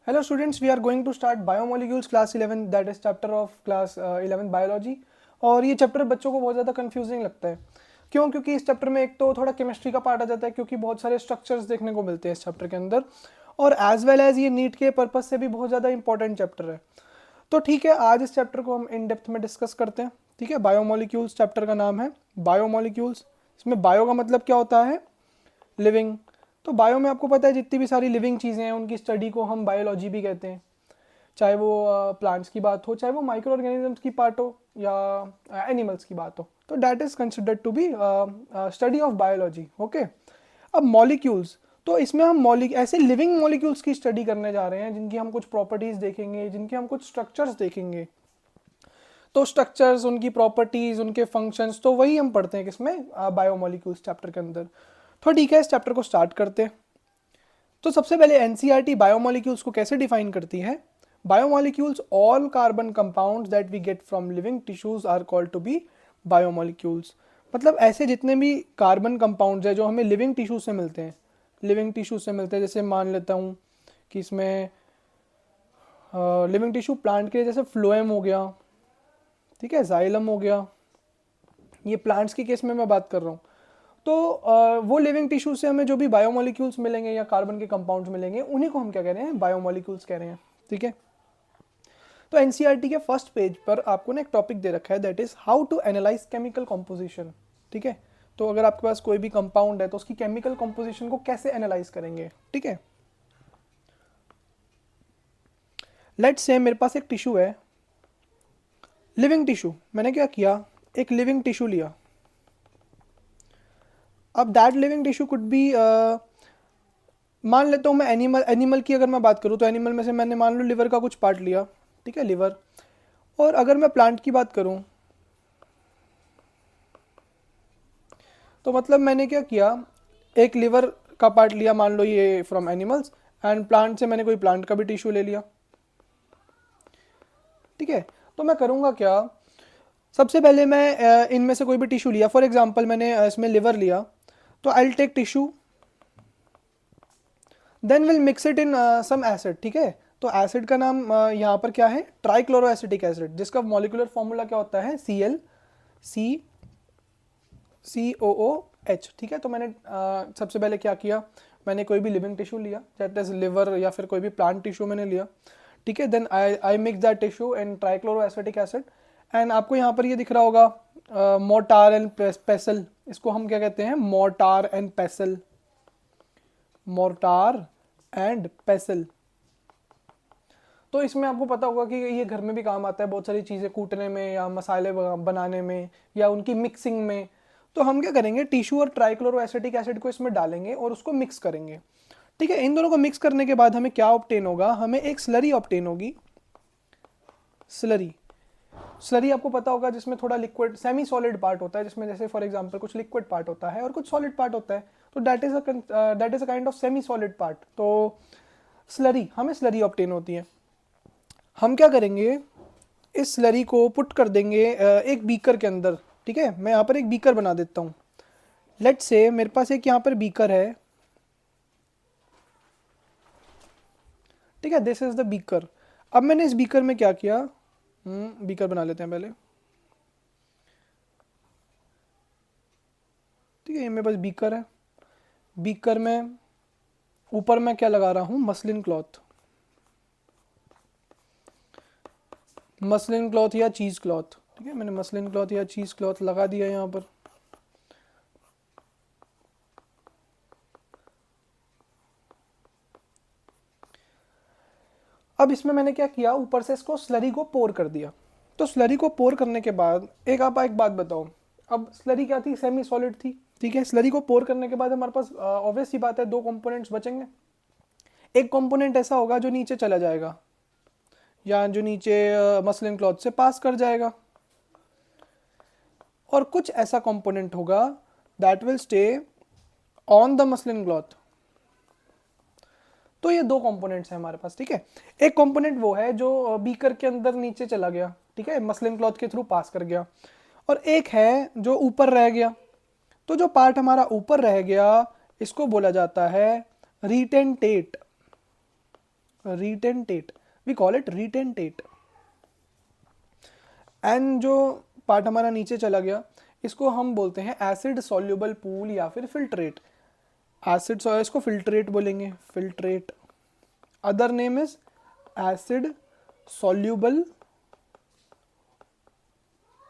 Hello students, we are going to start biomolecules class 11, that is chapter of class 11 biology। और ये chapter बच्चों को बहुत ज़्यादा कंफ्यूजिंग लगता है। क्यों? क्योंकि इस चैप्टर में एक तो थोड़ा केमिस्ट्री का पार्ट आ जाता है, क्योंकि बहुत सारे स्ट्रक्चर्स देखने को मिलते हैं इस चैप्टर के अंदर, और एज वेल एज ये नीट के पर्पज से भी बहुत ज़्यादा इंपॉर्टेंट चैप्टर है। तो ठीक है, आज इस चैप्टर को हम इन डेप्थ में डिस्कस करते हैं। ठीक है, बायोमोलिक्यूल्स चैप्टर का नाम है बायोमोलिक्यूल्स। इसमें बायो का मतलब क्या होता है? लिविंग। तो बायो में आपको पता है जितनी भी सारी लिविंग चीज़ें हैं उनकी स्टडी को हम बायोलॉजी भी कहते हैं। चाहे वो प्लांट्स की बात हो, चाहे वो माइक्रो ऑर्गेनिजम्स की पार्ट हो, या एनिमल्स की बात हो, तो that is considered to be study of biology. Okay. अब मॉलिक्यूल्स, तो इसमें हम ऐसे लिविंग मॉलिक्यूल्स की स्टडी करने जा रहे हैं जिनकी हम कुछ प्रॉपर्टीज देखेंगे, जिनके हम कुछ स्ट्रक्चर्स देखेंगे। तो स्ट्रक्चर्स, उनकी प्रॉपर्टीज, उनके फंक्शंस, तो वही हम पढ़ते हैं किसमें? बायोमोलिक्यूल्स चैप्टर के अंदर। तो ठीक है, इस चैप्टर को स्टार्ट करते हैं। तो सबसे पहले एनसीईआरटी बायोमोलिक्यूल्स को कैसे डिफाइन करती है? Biomolecules, all carbon compounds that we get from living tissues are called to be biomolecules. मतलब ऐसे जितने भी कार्बन कंपाउंड्स हैं जो हमें लिविंग टिश्यू से मिलते हैं, जैसे मान लेता हूँ कि इसमें लिविंग टिश्यू प्लांट के जैसे फ्लोएम हो गया, ठीक है, जाइलम हो गया, ये प्लांट्स के केस में मैं बात कर रहा हूँ। तो वो लिविंग टिश्यू से हमें जो भी बायोमोलिक्यूल्स मिलेंगे या कार्बन के कंपाउंड्स मिलेंगे, उन्हीं को हम क्या कह रहे हैं? बायोमोलिक्यूल्स कह रहे हैं। ठीक है। तो एनसीईआरटी के फर्स्ट पेज पर आपको ना एक टॉपिक दे रखा है, that is how to analyse chemical composition. ठीक है। तो अगर आपके पास कोई भी कंपाउंड है तो उसकी केमिकल कॉम्पोजिशन को कैसे एनालाइज करेंगे? ठीक है। लेट्स से मेरे पास एक टिश्यू है, लिविंग टिश्यू। मैंने क्या किया? एक लिविंग टिश्यू लिया। अब that living tissue could be, मान लेता हूँ मैं एनिमल की अगर मैं बात करूँ तो एनिमल में से मैंने मान लो लिवर का कुछ पार्ट लिया। ठीक है, लिवर। और अगर मैं प्लांट की बात करूँ तो मतलब मैंने क्या किया? एक लिवर का पार्ट लिया, मान लो ये फ्रॉम एनिमल्स, एंड प्लांट से मैंने कोई प्लांट का भी टिश्यू ले लिया। ठीक है। तो मैं करूँगा क्या? सबसे पहले मैं इनमें से कोई भी टिश्यू लिया, फॉर एग्जाम्पल मैंने इसमें लिवर लिया, तो I will take tissue, then will mix it in some acid. ठीक है। तो एसिड का नाम यहाँ पर क्या है? ट्राइक्लोरोएसिटिक एसिड, जिसका मॉलिक्यूलर फॉर्मूला क्या होता है? ClCOOH। ठीक है। तो मैंने सबसे पहले क्या किया? मैंने कोई भी लिविंग टिश्यू लिया, जैसे लिवर या फिर कोई भी प्लांट टिश्यू मैंने लिया। ठीक है। Then I mix that tissue in trichloroacetic acid, and आपको यहाँ पर ये दिख रहा होगा मोर्टार एंड पेसल। इसको हम क्या कहते हैं? Mortar and पेसल। Mortar and पेसल। तो इसमें आपको पता होगा कि ये घर में भी काम आता है, बहुत सारी चीज़ें कूटने में या मसाले बनाने में या उनकी मिक्सिंग में। तो हम क्या करेंगे? टिश्यू और ट्राइक्लोरोएसिटिक एसिड को इसमें डालेंगे और उसको मिक्स करेंगे। ठीक है। इन दोनों को मिक्स करने के बाद हमें क्या ऑब्टेन होगा? हमें एक स्लरी ऑब्टेन होगी। स्लरी। स्लरी आपको पता होगा जिसमें थोड़ा लिक्विड सेमी सॉलिड पार्ट होता है, जिसमें जैसे फॉर एग्जांपल कुछ लिक्विड पार्ट होता है और कुछ सॉलिड पार्ट होता है। तो that is a kind of semi solid part. तो स्लरी, हमें स्लरी ऑब्टेन होती है। हम क्या करेंगे? इस स्लरी को पुट कर देंगे एक बीकर के अंदर। ठीक है। मैं यहाँ पर एक बीकर बना देता हूँ। लेट्स से मेरे पास एक यहाँ पर बीकर है। ठीक है, दिस इज द बीकर। अब मैंने इस बीकर में क्या किया? बीकर बना लेते हैं पहले। ठीक है, ये मेरे पास बीकर है। बीकर में ऊपर मैं क्या लगा रहा हूँ? Muslin cloth. मसलिन क्लॉथ या चीज़ क्लॉथ। ठीक है, मैंने मसलिन क्लॉथ या चीज़ क्लॉथ लगा दिया यहाँ पर। अब इसमें मैंने क्या किया? ऊपर से इसको स्लरी को पोर कर दिया। तो स्लरी को पोर करने के बाद एक बात बताओ, अब स्लरी क्या थी? सेमी सॉलिड थी। ठीक है। स्लरी को पोर करने के बाद हमारे पास ऑब्वियस सी बात है दो कंपोनेंट्स बचेंगे। एक कंपोनेंट ऐसा होगा जो नीचे चला जाएगा, या जो नीचे मसलिन क्लॉथ से पास कर जाएगा, और कुछ ऐसा कंपोनेंट होगा that will stay on the muslin cloth. तो ये दो कंपोनेंट्स हैं हमारे पास। ठीक है। एक कंपोनेंट वो है जो बीकर के अंदर नीचे चला गया, ठीक है, मसलिन क्लॉथ के थ्रू पास कर गया, और एक है जो ऊपर रह गया। तो जो पार्ट हमारा ऊपर रह गया इसको बोला जाता है रिटेंटेट। retentate, we call it retentate. And जो पार्ट हमारा नीचे चला गया इसको हम बोलते हैं एसिड सॉल्युबल पूल या फिर फिल्ट्रेट. एसिड इसको फिल्ट्रेट बोलेंगे, filtrate. Other name is acid soluble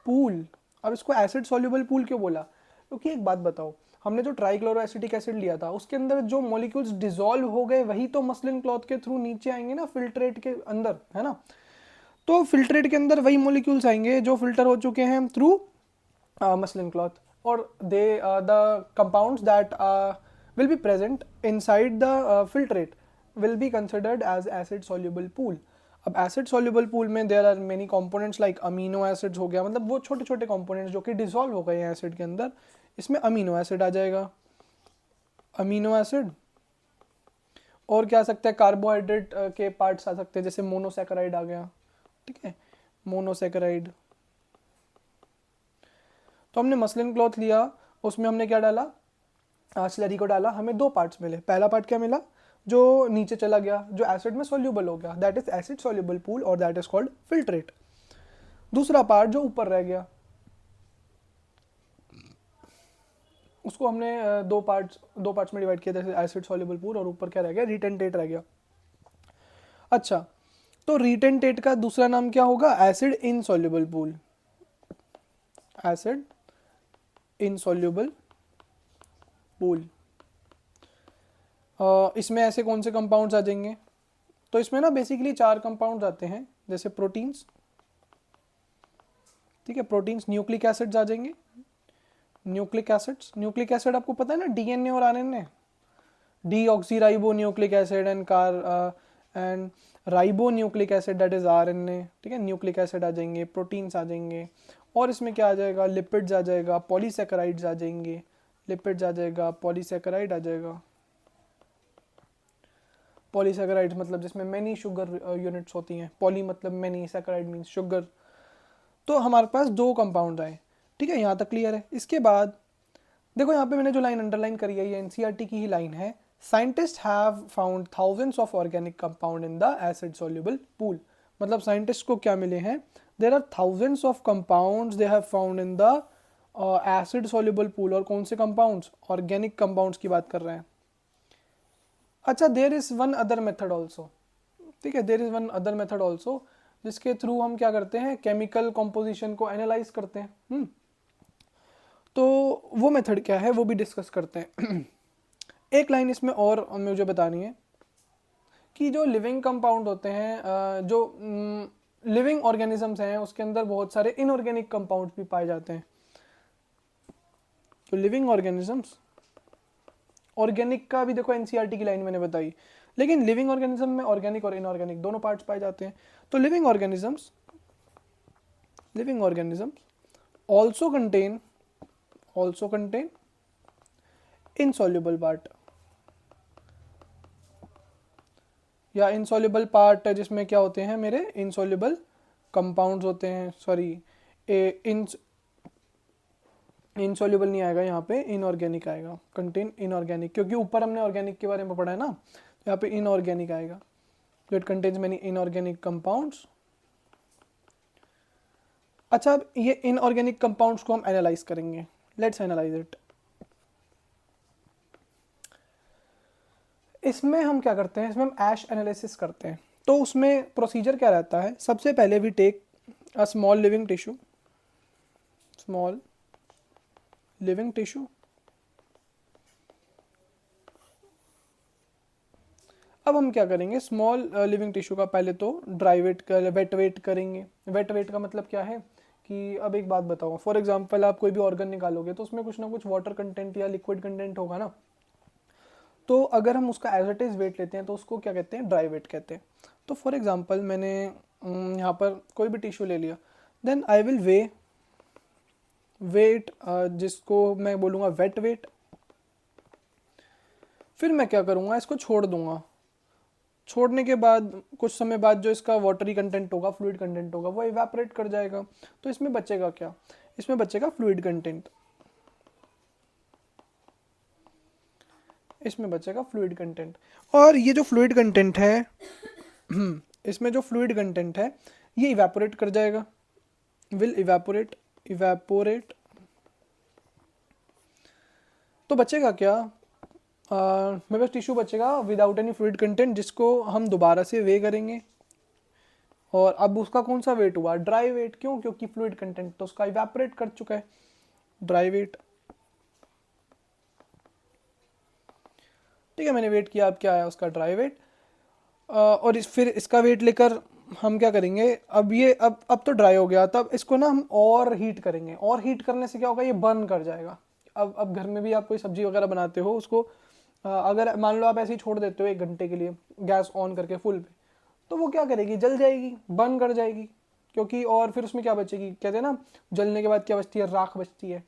pool. अब इसको एसिड सॉल्युबल पूल क्यों बोला? क्योंकि एक बात बताओ, हमने जो ट्राइक्लोरोएसिटिक एसिड लिया था उसके अंदर जो मॉलिक्यूल्स डिसॉल्व हो गए वही तो मसलिन क्लॉथ के थ्रू नीचे आएंगे ना फिल्ट्रेट के अंदर, है ना. तो फिल्ट्रेट के अंदर वही मॉलिक्यूल्स आएंगे जो फिल्टर हो चुके हैं थ्रू मसलिन क्लॉथ, और they the compounds that will be present inside the filtrate will be considered as acid soluble pool. अब acid soluble pool में there are many components like amino acids हो गया, मतलब वो छोटे छोटे components जो कि dissolve हो गए हैं acid के अंदर, इसमें amino acid आ जाएगा, amino acid. और क्या आ सकता है, कार्बोहाइड्रेट के पार्ट्स आ सकते हैं, जैसे मोनोसैकेराइड आ गया, ठीक है, मोनोसैकेराइड. तो हमने मसलिन क्लॉथ लिया, उसमें हमने क्या डाला, स्लरी को डाला, हमें दो पार्ट्स मिले. पहला पार्ट क्या मिला, जो नीचे चला गया, जो एसिड में सोल्यूबल हो गया, that is acid soluble pool और दैट इज कॉल्ड फिल्ट्रेट. दूसरा पार्ट जो ऊपर रह गया उसको हमने दो पार्ट्स में डिवाइड किया, जैसे एसिड सोल्यूबल पूल और ऊपर क्या रह गया, रिटेंटेट रह गया. अच्छा, तो रिटेंटेट का दूसरा नाम क्या होगा, acid insoluble pool. Acid insoluble pool. इसमें ऐसे कौन से कंपाउंड्स आ जाएंगे, तो इसमें ना बेसिकली 4 कंपाउंड्स आते हैं, जैसे प्रोटीन्स, ठीक है, प्रोटीन्स. न्यूक्लिक एसिड्स आ जाएंगे, न्यूक्लिक एसिड्स. न्यूक्लिक एसिड आपको पता है ना, डीएनए और RNA, deoxyribo nucleic acid and ribo nucleic acid that is RNA, ठीक है. न्यूक्लिक एसिड आ जाएंगे, प्रोटीन्स आ जाएंगे, और इसमें क्या आ जाएगा, लिपिड्स आ जाएगा, पॉलीसैकेराइड्स आ जाएंगे, लिपिड्स आ जाएगा, पॉलीसैकेराइड आ जाएगा. पॉलीसैकेराइड्स मतलब जिसमें मेनी शुगर यूनिट्स होती हैं, पॉली मतलब मेनी, सैकेराइड मीन्स शुगर. तो हमारे पास 2 कंपाउंड आए, ठीक है, यहाँ तक क्लियर है. इसके बाद देखो यहाँ पे मैंने जो लाइन अंडरलाइन करी है ये एनसीईआरटी की ही लाइन है. Scientist have found thousands of organic compound in the acid soluble pool. मतलब साइंटिस्ट को क्या मिले हैं, there are thousands of compounds they have found in the acid soluble pool. और कौन से कंपाउंड्स, ऑर्गेनिक कंपाउंड्स की बात कर रहे हैं. अच्छा, there is one other method also, ठीक है, there is one other method also जिसके थ्रू हम क्या करते हैं, केमिकल कॉम्पोजिशन को एनालाइज करते हैं. तो वो मेथड क्या है वो भी डिस्कस करते हैं. एक लाइन इसमें और मुझे बतानी है कि जो लिविंग कंपाउंड होते हैं, जो लिविंग ऑर्गेनिजम्स हैं, उसके अंदर बहुत सारे इनऑर्गेनिक कंपाउंड्स भी पाए जाते हैं. तो लिविंग ऑर्गेनिजम्स, ऑर्गेनिक का भी देखो एनसीईआरटी की लाइन मैंने बताई, लेकिन लिविंग ऑर्गेनिज्म में ऑर्गेनिक और इनऑर्गेनिक दोनों पार्ट्स पाए जाते हैं. तो living organisms also contain insoluble part, या इनसॉल्युबल पार्ट जिसमें क्या होते हैं मेरे, इनसॉल्युबल कंपाउंड्स होते हैं. सॉरी, इनसॉल्युबल नहीं आएगा यहाँ पे, इनऑर्गेनिक आएगा, कंटेन इनऑर्गेनिक, क्योंकि ऊपर हमने ऑर्गेनिक के बारे में पढ़ा है ना, यहाँ पे इनऑर्गेनिक आएगा. तो it contains many inorganic compounds. अच्छा, अब ये इनऑर्गेनिक कंपाउंड्स को हम एनालाइज करेंगे. Let's analyse it. इसमें हम क्या करते हैं, इसमें हम ऐश एनालिसिस करते हैं. तो उसमें प्रोसीजर क्या रहता है, सबसे पहले we take a small living tissue, अब हम क्या करेंगे, स्मॉल लिविंग टिश्यू का पहले तो ड्राई वेट वेट करेंगे. वेट वेट का मतलब क्या है कि अब एक बात बताओ, फॉर एग्जांपल आप कोई भी ऑर्गन निकालोगे तो उसमें कुछ ना कुछ वाटर कंटेंट या लिक्विड कंटेंट होगा ना. तो अगर हम उसका एज इट इज वेट लेते हैं तो उसको क्या कहते हैं, ड्राई वेट कहते हैं. तो फॉर एग्जांपल मैंने यहाँ पर कोई भी टिश्यू ले लिया, देन आई विल वेट जिसको मैं बोलूँगा वेट वेट. फिर मैं क्या करूँगा, इसको छोड़ दूंगा. छोड़ने के बाद कुछ समय बाद जो इसका वाटरी कंटेंट होगा, फ्लूइड कंटेंट होगा, वो इवेपोरेट कर जाएगा. तो इसमें बचेगा क्या, इसमें बचेगा फ्लूइड कंटेंट, इसमें बचेगा फ्लूइड कंटेंट. और ये जो फ्लूइड कंटेंट है इसमें जो फ्लूइड कंटेंट है ये इवेपोरेट कर जाएगा, विल इवेपोरेट, इवेपोरेट। तो बचेगा क्या? मेरे पास टिश्यू बचेगा विदाउट एनी फ्लूइड कंटेंट, जिसको हम दोबारा से वे करेंगे। और अब उसका कौन सा वेट हुआ? Dry weight. क्यों? क्योंकि फ्लूइड कंटेंट तो उसका इवेपोरेट कर चुका है, ड्राई वेट। ठीक है, मैंने वेट किया, अब क्या आया उसका? Dry weight. और फिर इसका वेट लेकर हम क्या करेंगे? अब ये अब तो ड्राई हो गया, तब इसको ना हम और हीट करेंगे, और हीट करने से क्या होगा? ये बर्न कर जाएगा। अब घर में भी आप कोई सब्जी वगैरह बनाते हो, उसको अगर मान लो आप ऐसे ही छोड़ देते हो 1 घंटे के लिए गैस ऑन करके फुल पे, तो वो क्या करेगी? जल जाएगी, बर्न कर जाएगी। क्योंकि और फिर उसमें क्या बचेगी? कहते हैं ना, जलने के बाद क्या बचती है? राख बचती है।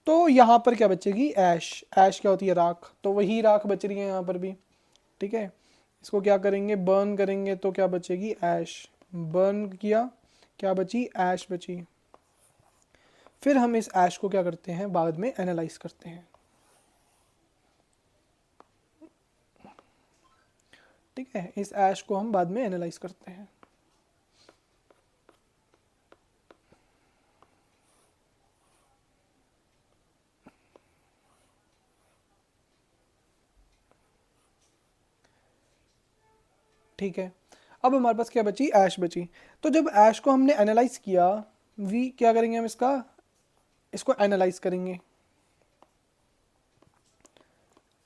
तो यहाँ पर क्या बचेगी? ऐश। ऐश क्या होती है? राख। तो वही राख बच रही है यहाँ पर भी। ठीक है, इसको क्या करेंगे? बर्न करेंगे, तो क्या बचेगी? ऐश। बर्न किया, क्या बची? ऐश बची। फिर हम इस ऐश को क्या करते हैं? बाद में एनालाइज करते हैं। ठीक है, इस ऐश को हम बाद में एनालाइज करते हैं। ठीक है, अब हमारे पास क्या बची? ऐश बची। तो जब ऐश को हमने एनालाइज किया, वी क्या करेंगे? हम इसको एनालाइज करेंगे,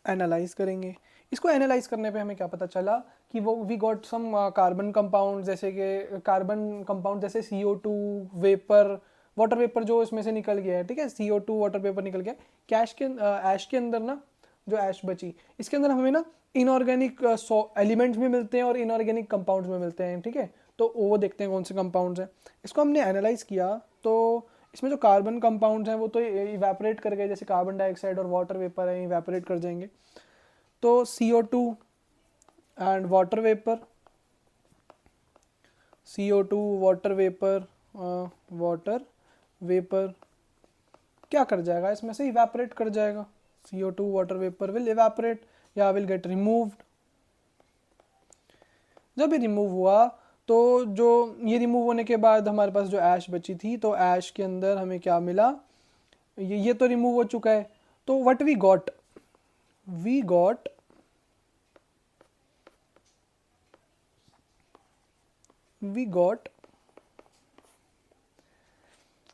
एनालाइज करेंगे। इसको एनालाइज करने पे हमें क्या पता चला? कि वो we got some carbon compound, जैसे कि कार्बन कंपाउंड जैसे CO2 वेपर, वाटर वेपर जो इसमें से निकल गया है। ठीक है, CO2 वाटर वेपर निकल गया। कैश के ऐश के अंदर ना, जो ऐश बची, इसके अंदर हमें ना इनऑर्गेनिक एलिमेंट्स भी मिलते हैं और इनऑर्गेनिक कंपाउंड्स में मिलते हैं। ठीक है, तो वो देखते हैं कौन से कंपाउंड्स हैं। इसको हमने एनालाइज किया, तो इसमें जो कार्बन कंपाउंड्स हैं वो तो इवेपोरेट कर गए, जैसे कार्बन डाइऑक्साइड और वाटर वेपर है, इवेपोरेट कर जाएंगे। तो CO2 and water vapour, CO2 water vapour, water vapour क्या कर जाएगा? इसमें से इवेपोरेट कर जाएगा। CO2 water vapour will evaporate या विल गेट रिमूव्ड। जब ये रिमूव हुआ, तो जो ये रिमूव होने के बाद हमारे पास जो ऐश बची थी, तो ऐश के अंदर हमें क्या मिला? ये तो रिमूव हो चुका है। तो what we got? We got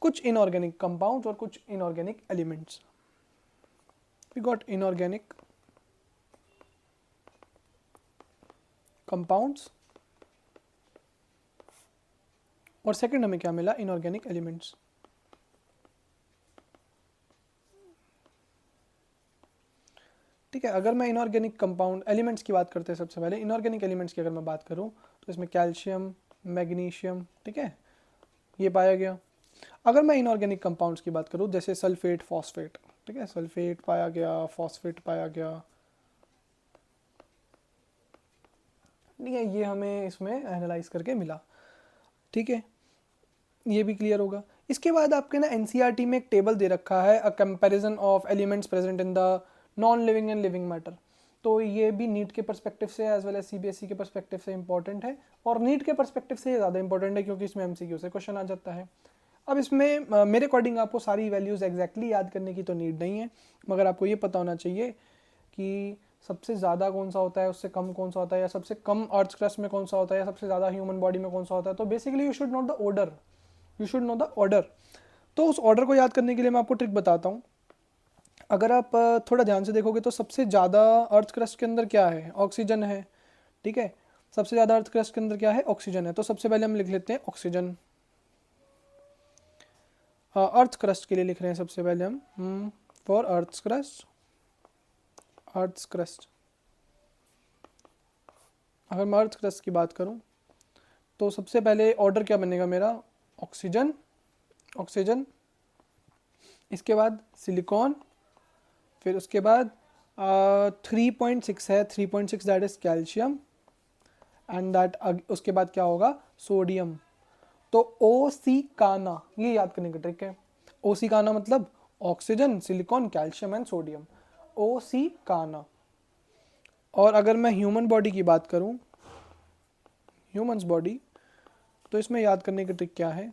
कुछ इनऑर्गेनिक कंपाउंड्स और कुछ inorganic elements. We got inorganic compounds, और सेकंड हमें क्या मिला? Inorganic elements. ठीक है, अगर मैं इनऑर्गेनिक कंपाउंड एलिमेंट्स की बात करते हैं, सबसे पहले इनऑर्गेनिक एलिमेंट्स की अगर मैं बात करूं, तो इसमें कैल्शियम, मैग्नीशियम, ठीक है, ये पाया गया। अगर मैं इनऑर्गेनिक कंपाउंड्स की बात करूं, जैसे सल्फेट, फॉस्फेट, ठीक है, सल्फेट पाया गया, फॉस्फेट पाया गया। ठीक है, ये हमें इसमें एनालाइज करके मिला। ठीक है, ये भी क्लियर होगा। इसके बाद आपके ना एनसीईआरटी में एक टेबल दे रखा है, a comparison of elements present in the non living and living matter. तो ये भी नीट के पर्सपेक्टिव से एज वेल एज सीबीएसई के पर्सपेक्टिव से इंपॉर्टेंट है, और नीट के पर्सपेक्टिव से ये ज़्यादा इंपॉर्टेंट है क्योंकि इसमें एमसीक्यू से क्वेश्चन आ जाता है। अब इसमें मेरे अकॉर्डिंग आपको सारी वैल्यूज़ एग्जैक्टली याद करने की तो नीड नहीं है, मगर आपको ये पता होना चाहिए कि सबसे ज़्यादा कौन सा होता है, उससे कम कौन सा होता है, या सबसे कम अर्थ क्रस्ट में कौन सा होता है, या सबसे ज़्यादा ह्यूमन बॉडी में कौन सा होता है। तो basically you should know the order, you should know the order. तो उस ऑर्डर को याद करने के लिए मैं आपको ट्रिक बताता हूँ। अगर आप थोड़ा ध्यान से देखोगे तो सबसे ज़्यादा अर्थ क्रस्ट के अंदर क्या है? ऑक्सीजन है। ठीक है, सबसे ज़्यादा अर्थ क्रस्ट के अंदर क्या है? ऑक्सीजन है। तो सबसे पहले हम लिख लेते हैं ऑक्सीजन। अर्थ क्रस्ट के लिए लिख रहे हैं सबसे पहले हम for earth crust, earth crust. अगर मैं अर्थ क्रस्ट की बात करूं, तो सबसे पहले ऑर्डर क्या बनेगा मेरा? ऑक्सीजन, ऑक्सीजन, इसके बाद सिलिकॉन, फिर उसके बाद 3.6 है, 3.6 that is calcium, and that उसके बाद क्या होगा? सोडियम। तो ओ सी काना, ये याद करने का ट्रिक है। ओ सी काना मतलब oxygen, silicon, calcium and sodium, O Si Ca Na. और अगर मैं ह्यूमन बॉडी की बात करूं, ह्यूमंस बॉडी, तो इसमें याद करने की ट्रिक क्या है,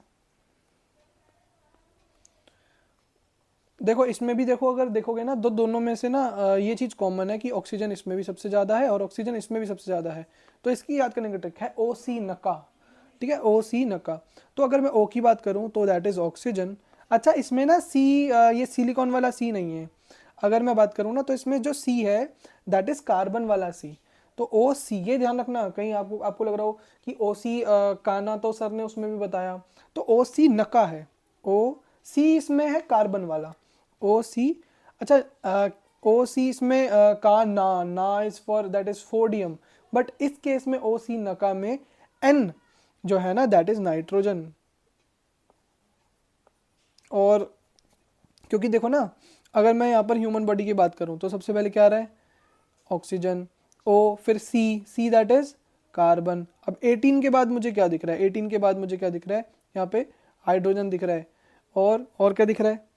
देखो इसमें भी देखो, अगर देखोगे ना दोनों में से ना ये चीज़ कॉमन है कि ऑक्सीजन इसमें भी सबसे ज़्यादा है और ऑक्सीजन इसमें भी सबसे ज़्यादा है, तो इसकी याद करने की ट्रिक है ओ सी नका, ठीक है, ओ सी नका। तो अगर मैं ओ की बात करूँ तो दैट इज़ ऑक्सीजन। अच्छा इसमें ना सी, ये सिलिकॉन वाला सी नहीं है, अगर मैं बात करूँ ना तो इसमें जो सी है दैट इज़ कार्बन वाला सी, तो ओ सी, ये ध्यान रखना, कहीं आपको आपको लग रहा हो कि ओ सी काना तो सर ने उसमें भी बताया, तो ओ सी नका है, ओ सी इसमें है कार्बन वाला, ओ सी। अच्छा ओ सी इसमें का ना is for that is sodium, but इस केस में ओ सी नका में एन जो है ना दैट इज नाइट्रोजन। और क्योंकि देखो ना, अगर मैं यहाँ पर ह्यूमन बॉडी की बात करूँ तो सबसे पहले क्या आ रहा है, ऑक्सीजन, ओ, फिर सी, सी दैट इज कार्बन। अब 18 के बाद मुझे क्या दिख रहा है, 18 के बाद मुझे क्या दिख रहा है, यहाँ पे हाइड्रोजन दिख रहा है, और क्या दिख रहा है,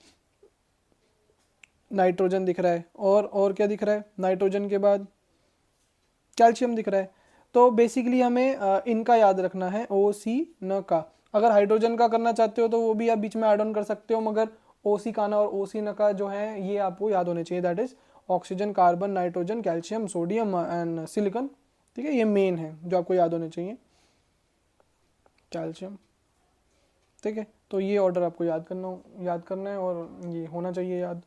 नाइट्रोजन दिख रहा है, और क्या दिख रहा है, नाइट्रोजन के बाद कैल्शियम दिख रहा है। तो बेसिकली हमें इनका याद रखना है, ओ सी न का। अगर हाइड्रोजन का करना चाहते हो तो वो भी आप बीच में ऐड ऑन कर सकते हो, मगर ओ सी का ना और ओ सी न का जो है ये आपको याद होने चाहिए, that is oxygen, carbon, nitrogen, calcium, sodium and silicon, ठीक है, ये मेन है जो आपको याद होने चाहिए, कैल्शियम, ठीक है। तो ये ऑर्डर आपको याद करना है और ये होना चाहिए याद।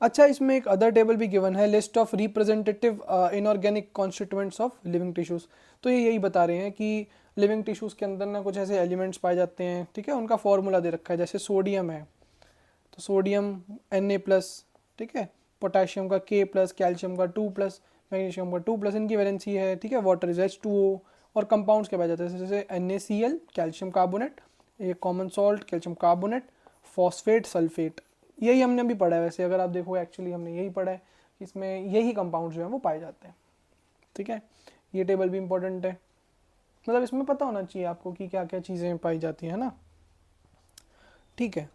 अच्छा इसमें एक अदर टेबल भी गिवन है, list of representative inorganic constituents of living tissues. तो ये यही बता रहे हैं कि लिविंग टिश्यूज के अंदर ना कुछ ऐसे एलिमेंट्स पाए जाते हैं, ठीक है, उनका फॉर्मूला दे रखा है, जैसे सोडियम है तो सोडियम Na+, ठीक है, पोटेशियम का K+, कैल्शियम का 2+, मैग्नीशियम का 2+, इनकी वैलेंसी है, ठीक है, वाटर इज H2O। और कंपाउंड्स के पाए जाते हैं जैसे NaCl, कैल्शियम कार्बोनेट, ये common salt calcium carbonate, phosphate, sulphate, यही हमने भी पढ़ा है। वैसे अगर आप देखो एक्चुअली हमने यही पढ़ा है कि इसमें यही कंपाउंड जो है वो पाए जाते हैं, ठीक है। ये टेबल भी इंपॉर्टेंट है, मतलब इसमें पता होना चाहिए आपको कि क्या क्या चीज़ें पाई जाती हैं ना, ठीक है।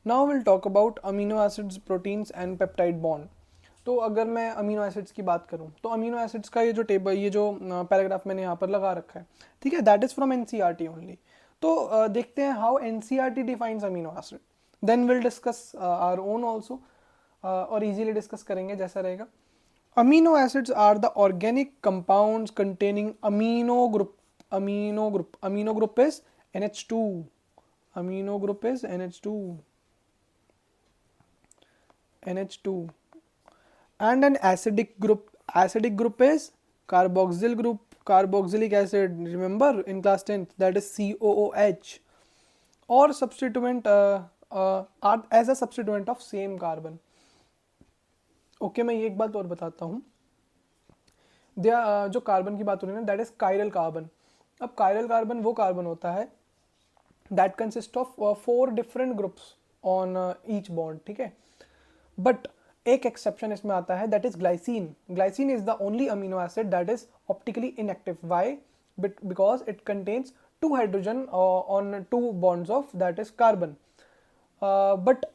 Now will talk about amino acids, proteins and peptide bond. तो अगर मैं अमीनो एसिड्स की बात करूं तो अमीनो एसिड्स का ये जो टेबल, ये जो पैराग्राफ मैंने यहाँ पर लगा रखा है, ठीक है, that is from NCERT only. तो देखते हैं how NCERT defines amino acid, then will discuss our own also, और इजीली डिस्कस करेंगे जैसा रहेगा। Amino acids are the organic compounds containing amino group, amino group is NH2, amino group is NH2 and an acidic group is carboxyl group, carboxylic acid, remember in class 10th, that is COOH, or substituent as a substituent of same carbon। Okay मैं ये एक बात और बताता हूँ, जो carbon की बात हो रही है ना दैट इज कायरल कार्बन। अब कायरल कार्बन वो कार्बन होता है that consist of 4 different groups on each bond, ठीक है, बट एक एक्सेप्शन इसमें आता है that is glycine. Glycine is the only amino acid that is optically inactive, why, because it contains 2 hydrogen on 2 bonds of that is carbon, but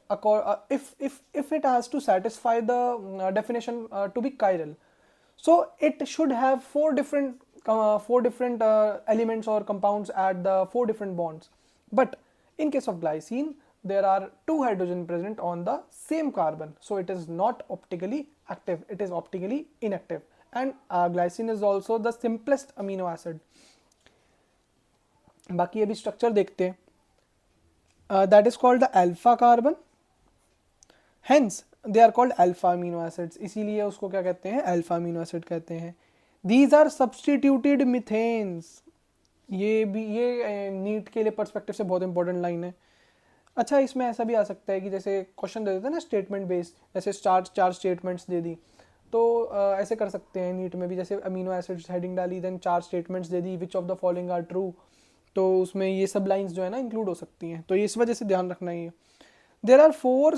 if it has to satisfy the definition to be chiral, so it should have 4 different elements or compounds at the 4 different bonds, but in case of glycine there are 2 hydrogen present on the same carbon, so it is not optically active, it is optically inactive, and glycine is also the simplest amino acid। बाकी अभी structure देखते हैं, that is called the alpha carbon, hence they are called alpha amino acids, इसीलिए उसको क्या कहते हैं, alpha amino acid कहते हैं। दीज आर सब्सटीट्यूटेड मिथेन्स, ये भी ये नीट के लिए पर्सपेक्टिव से बहुत इंपॉर्टेंट लाइन है। अच्छा इसमें ऐसा भी आ सकता है कि जैसे क्वेश्चन दे देते हैं ना स्टेटमेंट बेस्ड, जैसे चार स्टेटमेंट्स दे दी, तो ऐसे कर सकते हैं नीट में भी, जैसे अमीनो एसिड्स हेडिंग डाली, देन 4 स्टेटमेंट्स दे दी, which of the following are true, तो उसमें ये सब लाइंस जो है ना इंक्लूड हो सकती हैं, तो इस वजह से ध्यान रखना ही है। there are four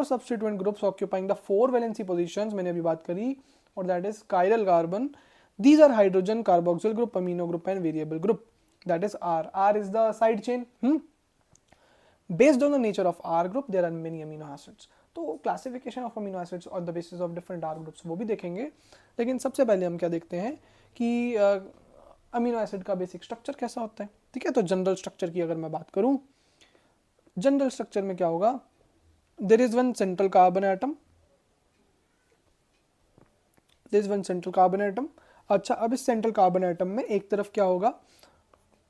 substituent groups occupying the 4 valency positions, मैंने अभी बात करी, और that is chiral carbon, These are hydrogen, carboxyl group, amino group and variable group. That is R. R is the side chain. Based on the nature of R group, there are many amino acids. तो classification of amino acids on the basis of different R groups वो भी देखेंगे, लेकिन सबसे पहले हम क्या देखते हैं कि अमीनो एसिड का बेसिक स्ट्रक्चर कैसा होता है। ठीक है, तो जनरल स्ट्रक्चर की अगर मैं बात करूं, जनरल स्ट्रक्चर में क्या होगा, there is one central carbon atom, there is one central carbon atom. अच्छा, अब इस सेंट्रल कार्बन एटम में एक तरफ क्या होगा,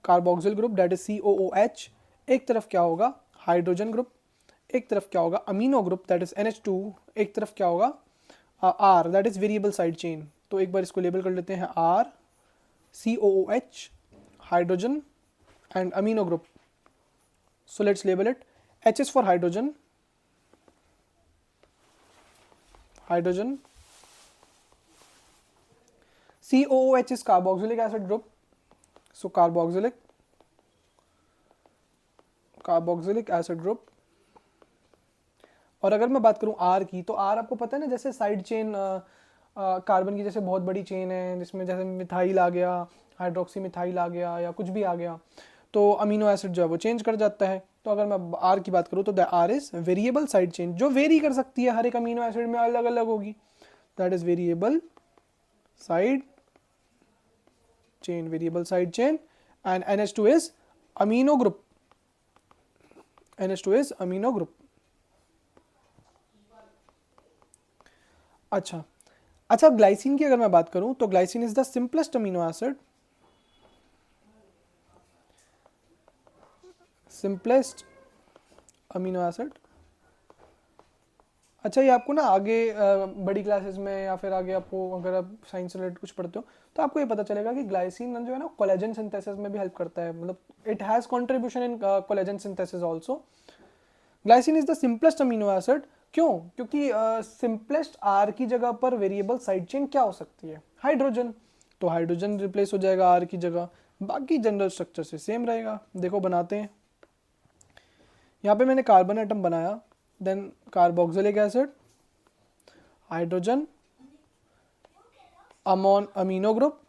carboxyl group that is COOH, एक तरफ क्या होगा हाइड्रोजन ग्रुप, एक तरफ क्या होगा amino group that is NH2, एक तरफ क्या होगा R that is variable side chain. तो एक बार इसको लेबल कर लेते हैं, R COOH hydrogen and amino group. So let's label it, H is for hydrogen, hydrogen, COOH is carboxylic acid group, so carboxylic acid group। और अगर मैं बात करूं R की, तो R आपको पता है ना, जैसे साइड चेन कार्बन की जैसे बहुत बड़ी चेन है जिसमें जैसे मिथाइल आ गया, हाइड्रोक्सी मिथाइल आ गया या कुछ भी आ गया, तो अमीनो एसिड जो है वो चेंज कर जाता है। तो अगर मैं R की बात करूं तो the R is variable side chain, जो वेरी कर सकती है, हर एक अमीनो एसिड में अलग अलग होगी, that is variable side chain, variable side chain. And NH2 is amino group, NH2 is amino group. अच्छा, ग्लाइसिन की अगर मैं बात करूं तो glycine is the simplest amino acid, simplest amino acid. अच्छा, ये आपको ना आगे बड़ी क्लासेस में या फिर आगे आपको अगर आप साइंस रिलेटेड कुछ पढ़ते हो तो आपको ये पता चलेगा कि ग्लाइसिन जो है ना कोलेजन सिंथेसिस में भी हेल्प करता है, मतलब it has contribution in collagen synthesis also. Glycine is the simplest amino acid, क्यों? क्योंकि सिंपलेस्ट R की जगह पर वेरिएबल साइड चेन क्या हो सकती है, हाइड्रोजन, तो हाइड्रोजन रिप्लेस हो जाएगा R की जगह, बाकी जनरल स्ट्रक्चर से सेम रहेगा। देखो बनाते हैं, यहाँ पे मैंने कार्बन एटम बनाया, then carboxylic acid, hydrogen, amino group,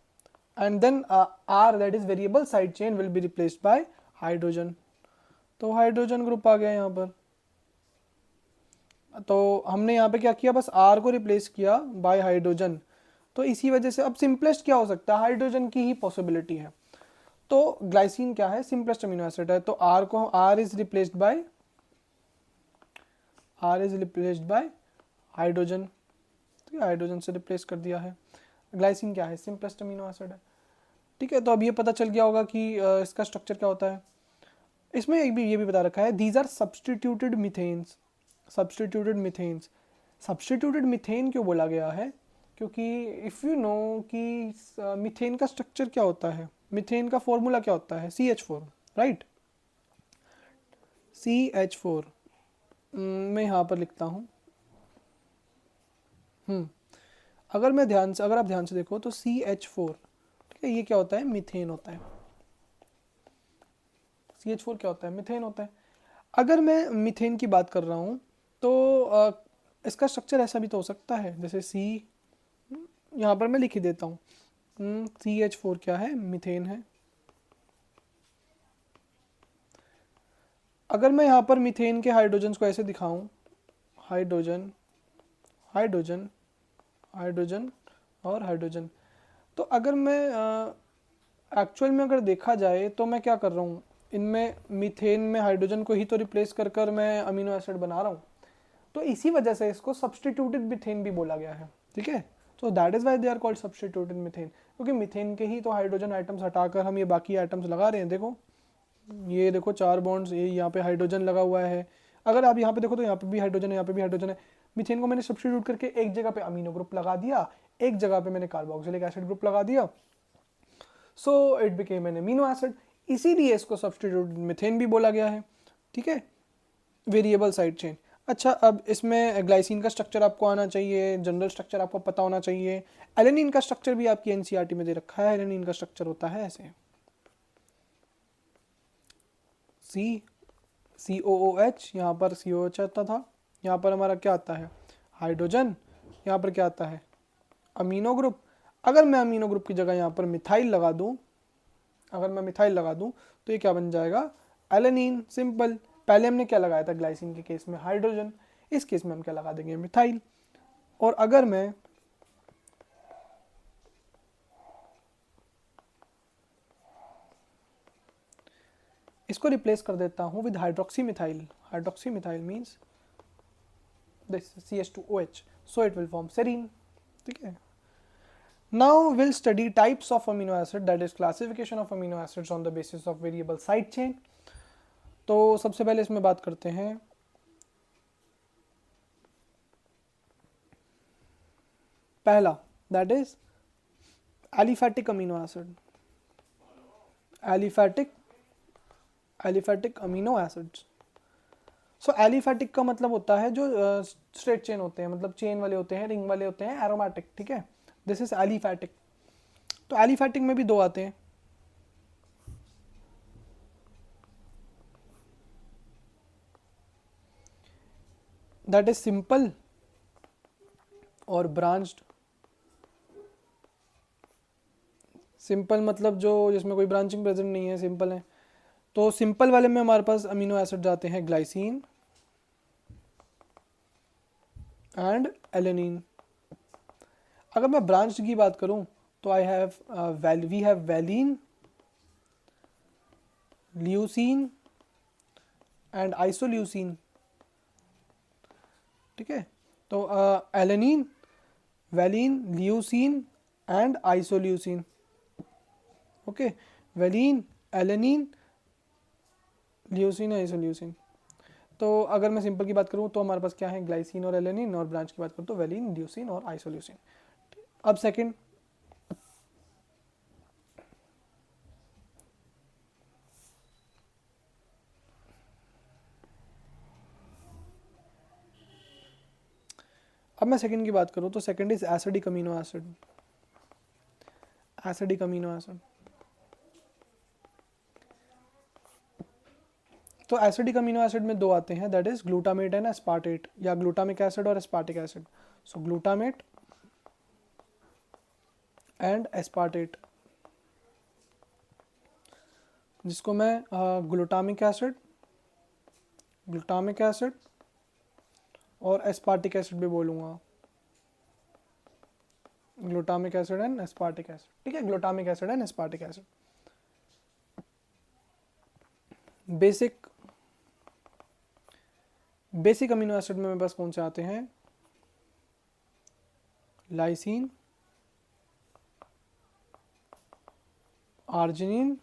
and then R that is variable side chain will be replaced by hydrogen. तो हाइड्रोजन ग्रुप आ गया यहाँ पर। तो हमने यहाँ पे क्या किया, बस R को रिप्लेस किया बाय हाइड्रोजन, तो इसी वजह से अब सिंपलेस्ट क्या हो सकता है, हाइड्रोजन की ही पॉसिबिलिटी है। तो ग्लाइसिन क्या है, सिंपलेस्ट अमीनो एसिड है, तो R is replaced by hydrogen, तो हाइड्रोजन से रिप्लेस कर दिया है। ग्लाइसिन क्या है, सिंपलेस्ट अमीनो एसिड है। ठीक है, तो अब ये पता चल गया होगा कि इसका स्ट्रक्चर क्या होता है। इसमें एक भी ये भी बता रखा है, these are substituted methanes, substituted methane क्यों बोला गया है, क्योंकि इफ़ यू नो कि मीथेन का स्ट्रक्चर क्या होता है, मीथेन का फॉर्मूला क्या होता है, CH4, राइट, CH4 मैं यहाँ पर लिखता हूँ। अगर आप ध्यान से देखो तो CH4, ठीक है, ये क्या होता है, मीथेन होता है। CH4 क्या होता है, मीथेन होता है। अगर मैं मीथेन की बात कर रहा हूँ तो इसका स्ट्रक्चर ऐसा भी तो हो सकता है, जैसे यहाँ पर मैं लिख ही देता हूँ, CH4 क्या है, मीथेन है। अगर मैं यहाँ पर मीथेन के हाइड्रोजन्स को ऐसे दिखाऊं, हाइड्रोजन, हाइड्रोजन, हाइड्रोजन और हाइड्रोजन, तो अगर मैं एक्चुअल में अगर देखा जाए तो मैं क्या कर रहा हूँ, इनमें मीथेन में हाइड्रोजन को ही तो रिप्लेस कर मैं अमीनो एसिड बना रहा हूँ, तो इसी वजह से इसको सब्सटीट्यूटेड मीथेन भी बोला गया है। ठीक है, तो that is why they are called substituted methane, क्योंकि मीथेन के ही तो हाइड्रोजन आइटम्स हटाकर हम ये बाकी आइटम्स लगा रहे हैं। देखो, ये देखो 4 बॉन्ड्स, ये यहाँ पे हाइड्रोजन लगा हुआ है, अगर आप यहाँ पे देखो तो यहाँ पे भी हाइड्रोजन है, यहाँ पे भी हाइड्रोजन है। मीथेन को मैंने सब्स्टिट्यूट करके एक जगह पे अमीनो ग्रुप लगा दिया, एक जगह पे मैंने कार्बोक्सिलिक एसिड ग्रुप लगा दिया, so it became an amino acid, इसीलिए इसको सब्स्टिट्यूटेड मीथेन भी बोला गया है। ठीक है, वेरिएबल साइड चेन। अच्छा, अब इसमें ग्लाइसिन का स्ट्रक्चर आपको आना चाहिए, जनरल स्ट्रक्चर आपको पता होना चाहिए। एलेनिन का स्ट्रक्चर भी आपकी एनसीईआरटी में दे रखा है। एलेनिन का स्ट्रक्चर होता है ऐसे, COOH, यहाँ पर COH आता था, यहाँ पर हमारा क्या आता है, हाइड्रोजन, यहाँ पर क्या आता है, अमीनो ग्रुप। अगर मैं अमीनो ग्रुप की जगह यहाँ पर मिथाइल लगा दूँ, अगर मैं मिथाइल लगा दूँ तो ये क्या बन जाएगा, एलेनिन। सिंपल। पहले हमने क्या लगाया था ग्लाइसिन के केस में, हाइड्रोजन, इस केस में हम क्या लगा देंगे, मिथाइल। और अगर मैं इसको रिप्लेस कर देता हूँ with hydroxy methyl, hydroxy methyl means this CH2OH, so it will form serine. ठीक है। Now we'll study types of amino acid, that is classification of amino acids on the basis of variable side chain. तो सबसे पहले इसमें बात करते हैं पहला, that is aliphatic amino acid, aliphatic amino acids. So aliphatic का मतलब होता है जो स्ट्रेट चेन होते हैं, मतलब चेन वाले होते हैं, रिंग वाले होते हैं, एरोमेटिक। ठीक है, दिस इज एलिफैटिक। तो एलिफैटिक में भी दो आते हैं, दैट इज सिंपल और ब्रांच्ड। सिंपल मतलब जो जिसमें कोई ब्रांचिंग प्रेजेंट नहीं है, सिंपल है। तो सिंपल वाले में हमारे पास अमीनो एसिड जाते हैं ग्लाइसिन एंड एलेनिन। अगर मैं ब्रांच की बात करूं तो we have valine, leucine and isoleucine. ठीक है, तो alanine, valine, leucine and isoleucine. Okay, valine, alanine, leucine, isoleucine. तो अगर मैं सिंपल की बात करूं तो हमारे पास क्या है, ग्लाइसिन और एलेनिन, और ब्रांच की बात करूं तो वैलिन, ल्यूसीन और आइसोल्यूसिन। अब सेकंड, अब मैं सेकंड की बात करूं तो second is acidic amino acid, acidic amino acid. तो एसिडिक अमीनो एसिड में दो आते हैं, that is glutamate and aspartate, या ग्लूटामिक एसिड और aspartic acid. So glutamate and aspartate, जिसको मैं ग्लूटामिक एसिड, ग्लूटामिक एसिड और एस्पार्टिक एसिड भी बोलूँगा, glutamic acid and aspartic acid. ठीक है, glutamic acid and aspartic acid. Basic basic amino acid में मेरे पास कौन से आते हैं, lysine, arginine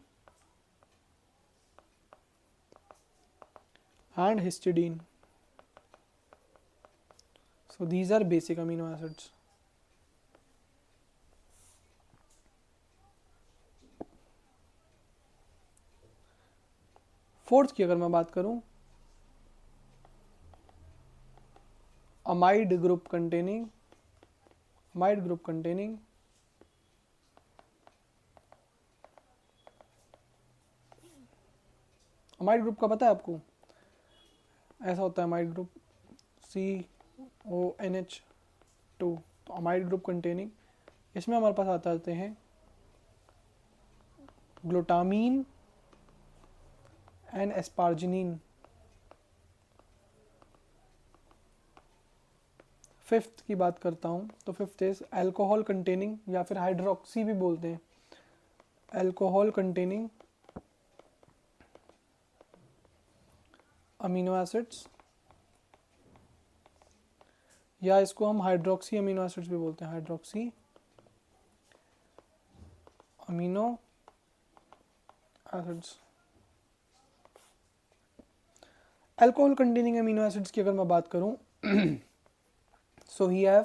and histidine. So these are basic amino acids. Fourth की अगर मैं बात करूं, amide group containing, amide group containing amide group का पता है आपको, ऐसा होता है अमाइड ग्रुप CONH2। तो अमाइड ग्रुप कंटेनिंग, इसमें हमारे पास आते हैं ग्लूटामीन एंड एस्पार्जिनिन। फिफ्थ की बात करता हूँ तो फिफ्थ इज अल्कोहल कंटेनिंग, या फिर हाइड्रोक्सी भी बोलते हैं, अल्कोहल कंटेनिंग अमीनो एसिड्स, या इसको हम हाइड्रोक्सी अमीनो एसिड्स भी बोलते हैं, hydroxy amino acids. Alcohol containing amino acids की अगर मैं बात करूं so he have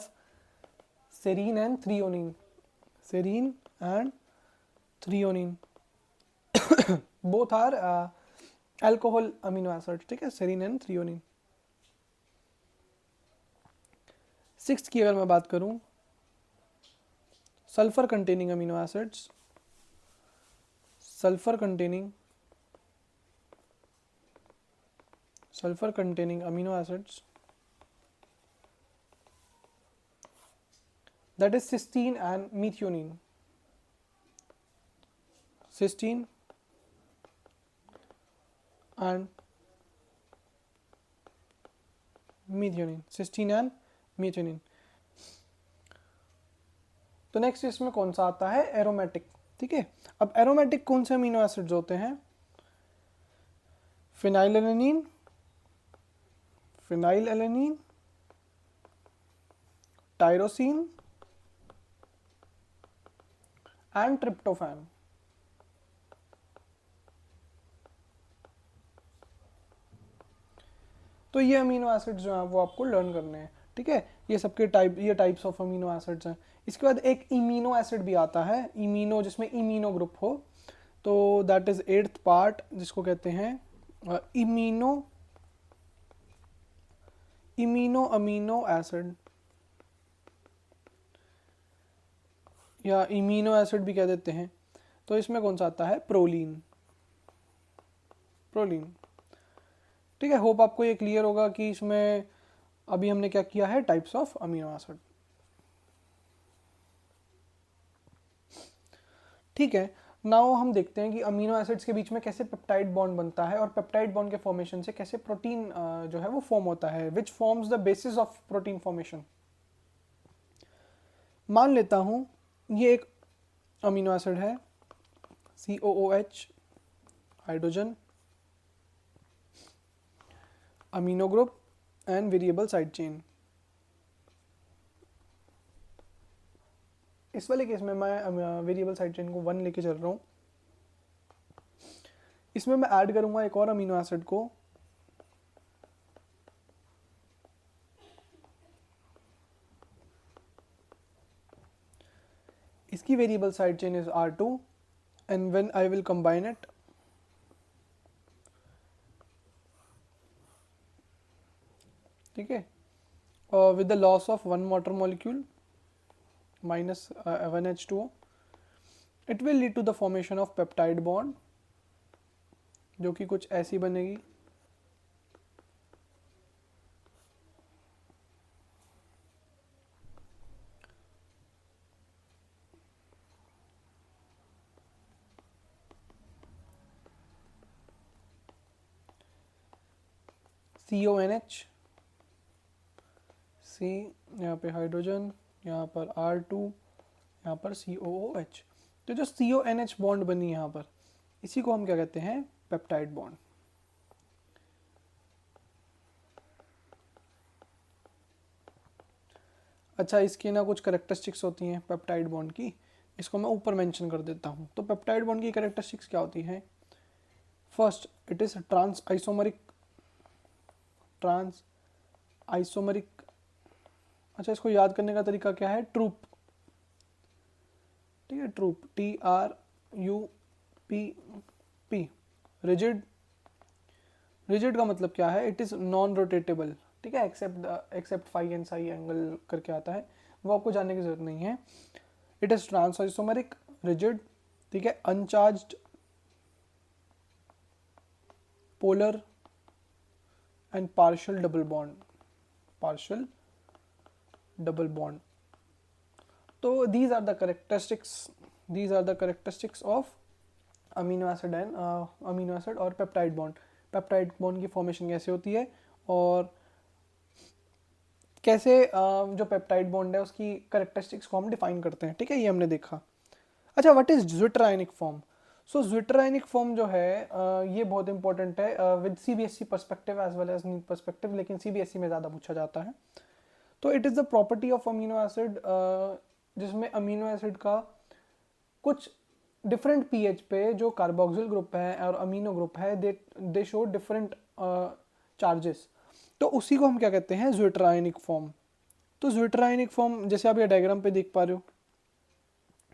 serine and threonine, serine and threonine both are alcohol amino acids. ठीक है, सेरीन एंड थ्रियोनिन। सिक्स्थ की अगर मैं बात करूं, sulphur containing amino acids, sulphur containing amino acids that is cysteine and methionine. Cysteine and methionine, cysteine and methionine. तो next इसमें कौन सा आता है, एरोमेटिक. ठीक है, अब एरोमेटिक कौन से अमीनो एसिड्स होते हैं, phenylalanine, phenylalanine, tyrosine and tryptophan. तो ये अमीनो एसिड्स जो हैं वो आपको लर्न करने हैं. ठीक है, ये सबके टाइप्स ऑफ अमीनो एसिड्स हैं. इसके बाद एक इमीनो एसिड भी आता है, इमीनो, जिसमें इमीनो ग्रुप हो. तो दैट इज 8th पार्ट, जिसको कहते हैं इमीनो अमीनो एसिड, या इमीनो एसिड भी कह देते हैं. तो इसमें कौन सा आता है, प्रोलीन. ठीक है, होप आपको ये क्लियर होगा कि इसमें अभी हमने क्या किया है, टाइप्स ऑफ अमीनो एसिड. ठीक है, नाउ हम देखते हैं कि अमीनो एसिड्स के बीच में कैसे पेप्टाइड बॉन्ड बनता है, और पेप्टाइड बॉन्ड के फॉर्मेशन से कैसे प्रोटीन जो है वो फॉर्म होता है, which forms the basis of protein formation. मान लेता हूं ये एक अमीनो एसिड है, COOH, hydrogen, amino group and variable side chain. इस वाले केस में मैं वेरिएबल साइड चेन को 1 लेके चल रहा हूँ. इसमें मैं ऐड करूंगा एक और अमीनो एसिड को, इसकी variable side chain is R2, and when I will combine it, ठीक है, with the loss of 1 water molecule minus 1H2O, it will lead to the formation of peptide bond, जो कि कुछ ऐसी बनेगी. CONH, C, यहाँ पे हाइड्रोजन, यहाँ पर R2, यहाँ पर COOH. तो जो CONH बॉन्ड बनी यहाँ पर, इसी को हम क्या कहते हैं, पेप्टाइड बॉन्ड. अच्छा, इसकी ना कुछ करेक्टरिस्टिक्स होती हैं पेप्टाइड बॉन्ड की, इसको मैं ऊपर मेंशन कर देता हूँ. तो पेप्टाइड बॉन्ड की करेक्टरिस्टिक्स क्या होती हैं, first it is trans isomeric. अच्छा, इसको याद करने का तरीका क्या है, ट्रूप. ठीक है, ट्रूप, TRUPP, रिजिड. रिजिड का मतलब क्या है, इट इज नॉन रोटेटेबल. ठीक है, except phi and psi angle करके आता है, वो आपको जानने की जरूरत नहीं है. It is trans isomeric, rigid. ठीक है, uncharged, polar and partial double bond. तो these are the characteristics of amino acid और पेप्टाइड बॉन्ड. पेप्टाइड बॉन्ड की फॉर्मेशन कैसे होती है, और कैसे जो पेप्टाइड बॉन्ड है उसकी करेक्टरिस्टिक्स को हम डिफाइन करते हैं. ठीक है, ये हमने देखा. अच्छा, what is zwitterionic form. So zwitterionic form जो है ये बहुत इंपॉर्टेंट है with CBSE perspective as well as NEET perspective, लेकिन CBSE में ज़्यादा पूछा जाता है. तो it is the property of amino acid, जिसमें अमीनो एसिड का कुछ डिफरेंट pH पे जो कार्बोक्सिल ग्रुप है और अमीनो ग्रुप है, दे शो डिफरेंट चार्जेस. तो उसी को हम क्या कहते हैं, ज्विट्रायनिक फॉर्म. तो ज्विट्रायनिक फॉर्म जैसे आप ये डायग्राम पे देख पा रहे हो,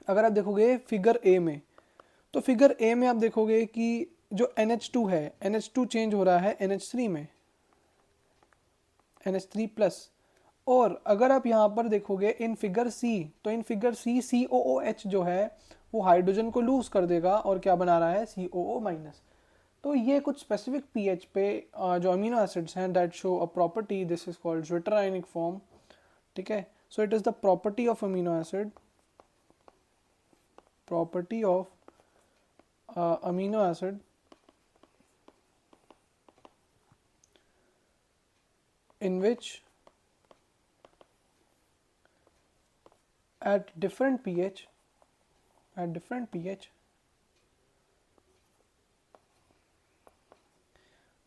अगर आप देखोगे फिगर ए में, तो फिगर ए में आप देखोगे कि जो NH2 है, NH2 चेंज हो रहा है NH3 में, NH3+. और अगर आप यहाँ पर देखोगे इन फिगर सी, तो इन फिगर सी COOH जो है वो हाइड्रोजन को लूज कर देगा और क्या बना रहा है, COO-. तो ये कुछ स्पेसिफिक pH पे जो अमीनो एसिड्स हैं that show a property, this is called zwitterionic form. ठीक है, So it is the property of amino acid, amino acid in which at different pH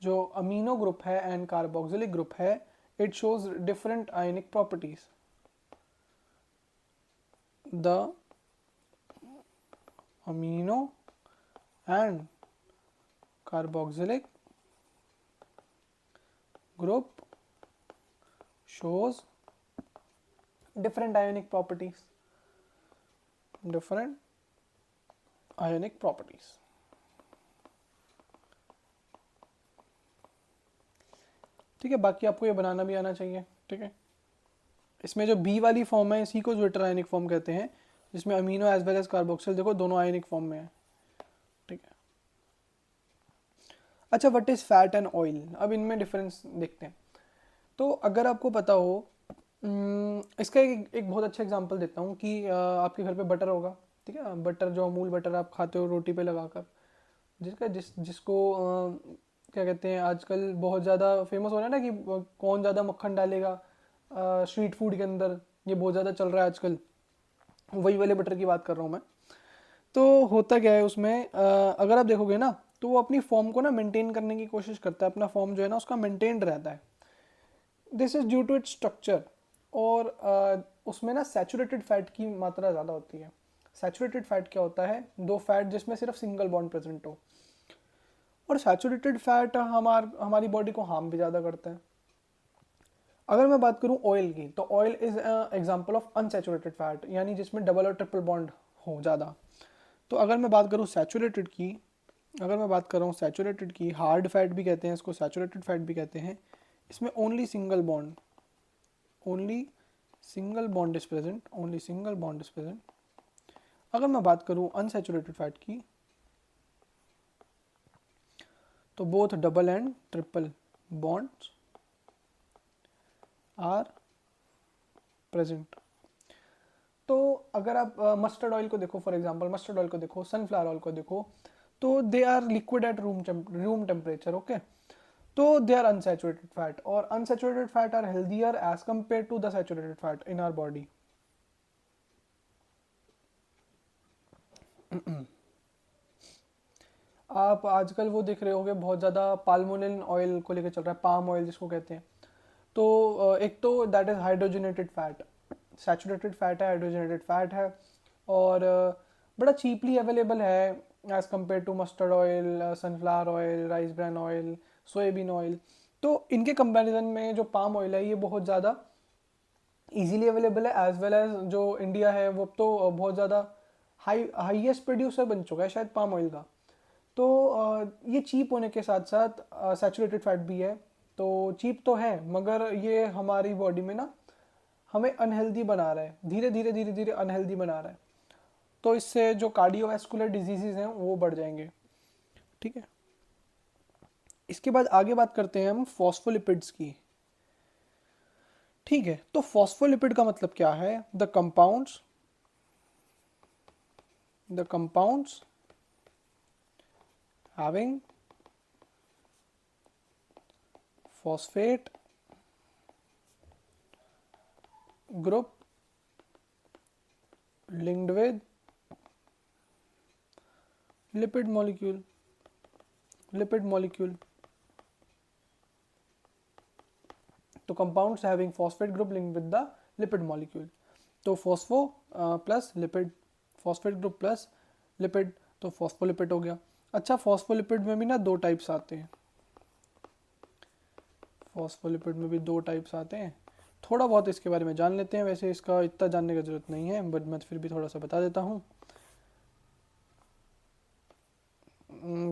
जो अमीनो ग्रुप है एंड कार्बोक्सिलिक ग्रुप है, it shows different ionic properties. The amino and carboxylic group shows different ionic properties. ठीक है, बाकी आपको ये बनाना भी आना चाहिए. ठीक है, इसमें जो बी वाली फॉर्म है इसी को ज्विटर आयनिक फॉर्म कहते हैं, जिसमें amino as well as carboxyl देखो दोनों आयनिक फॉर्म में है. ठीक है. अच्छा, what is fat and oil? अब इनमें डिफरेंस देखते हैं. तो अगर आपको पता हो, इसका एक बहुत अच्छा एग्जांपल देता हूँ कि आपके घर पे बटर होगा. ठीक है, बटर जो अमूल बटर आप खाते हो रोटी पे लगाकर, जिसको क्या कहते हैं, आजकल बहुत ज़्यादा फेमस हो रहा है ना कि कौन ज़्यादा मक्खन डालेगा स्ट्रीट फूड के अंदर. ये बहुत ज़्यादा चल रहा है आजकल. वही वाले बटर की बात कर रहा हूँ मैं. तो होता क्या है उसमें, अगर आप देखोगे ना तो वो अपनी फॉर्म को ना मेंटेन करने की कोशिश करता है. अपना फॉर्म जो है ना उसका मेंटेन्ड रहता है. This is due to its structure. और उसमें ना सैचुरेटेड फैट की मात्रा ज़्यादा होती है. सैचुरेटेड फैट क्या होता है? दो फैट जिसमें सिर्फ सिंगल बॉन्ड प्रेजेंट हो. और सैचुरेटेड फैट हमारी बॉडी को हार्म भी ज़्यादा करता है. अगर मैं बात करूं ऑयल की, तो oil is example of unsaturated fat, यानी जिसमें डबल और ट्रिपल बॉन्ड हो ज़्यादा. तो अगर मैं बात करूं सैचुरेटेड की, हार्ड फैट भी कहते हैं इसको, सैचुरेटेड फैट भी कहते हैं. इसमें only single bond is present. अगर मैं बात करूं अनसैचुरेटेड फैट की, तो both double and triple bonds are present. तो अगर आप मस्टर्ड ऑयल को देखो, फॉर एग्जांपल मस्टर्ड ऑयल को देखो, सनफ्लावर ऑयल को देखो, तो they are liquid at room temperature. Okay, तो दे आर अनसैचुरेटेड फैट, और unsaturated fat are healthier as compare to the saturated fat in our body. आप आजकल वो देख रहे होंगे बहुत ज़्यादा पाल्मोनिल ऑयल को लेकर चल रहा है, पाम ऑयल जिसको कहते हैं. तो एक तो that is hydrogenated fat. Saturated fat है, हाइड्रोजनेटेड फैट है, और बड़ा चीपली अवेलेबल है as compare to mustard oil, sunflower oil, rice bran oil, soybean oil. तो इनके कंपैरिजन में जो पाम ऑयल है ये बहुत ज़्यादा इजीली अवेलेबल है, एज वेल एज जो इंडिया है वो तो बहुत ज़्यादा हाईएस्ट प्रोड्यूसर बन चुका है शायद पाम ऑयल का. तो ये चीप होने के साथ साथ सैचुरेटेड फैट भी है. तो चीप तो है, मगर ये हमारी बॉडी में ना हमें अनहेल्दी बना रहा है, धीरे धीरे अनहेल्दी बना रहा है. तो इससे जो कार्डियोवैस्कुलर डिजीजेज हैं वो बढ़ जाएंगे. ठीक है, इसके बाद आगे बात करते हैं हम फॉस्फोलिपिड्स की. ठीक है, तो फॉस्फोलिपिड का मतलब क्या है? The compounds having phosphate group linked with lipid molecule. तो compounds having phosphate group linked with the lipid molecule. तो phospho plus lipid, phosphate group plus lipid, तो फॉस्फोलिपिड हो गया. अच्छा, फॉस्फोलिपिड में भी ना दो टाइप्स आते हैं. थोड़ा बहुत इसके बारे में जान लेते हैं. वैसे इसका इतना जानने की जरूरत नहीं है, बट मैं फिर भी थोड़ा सा बता देता हूँ.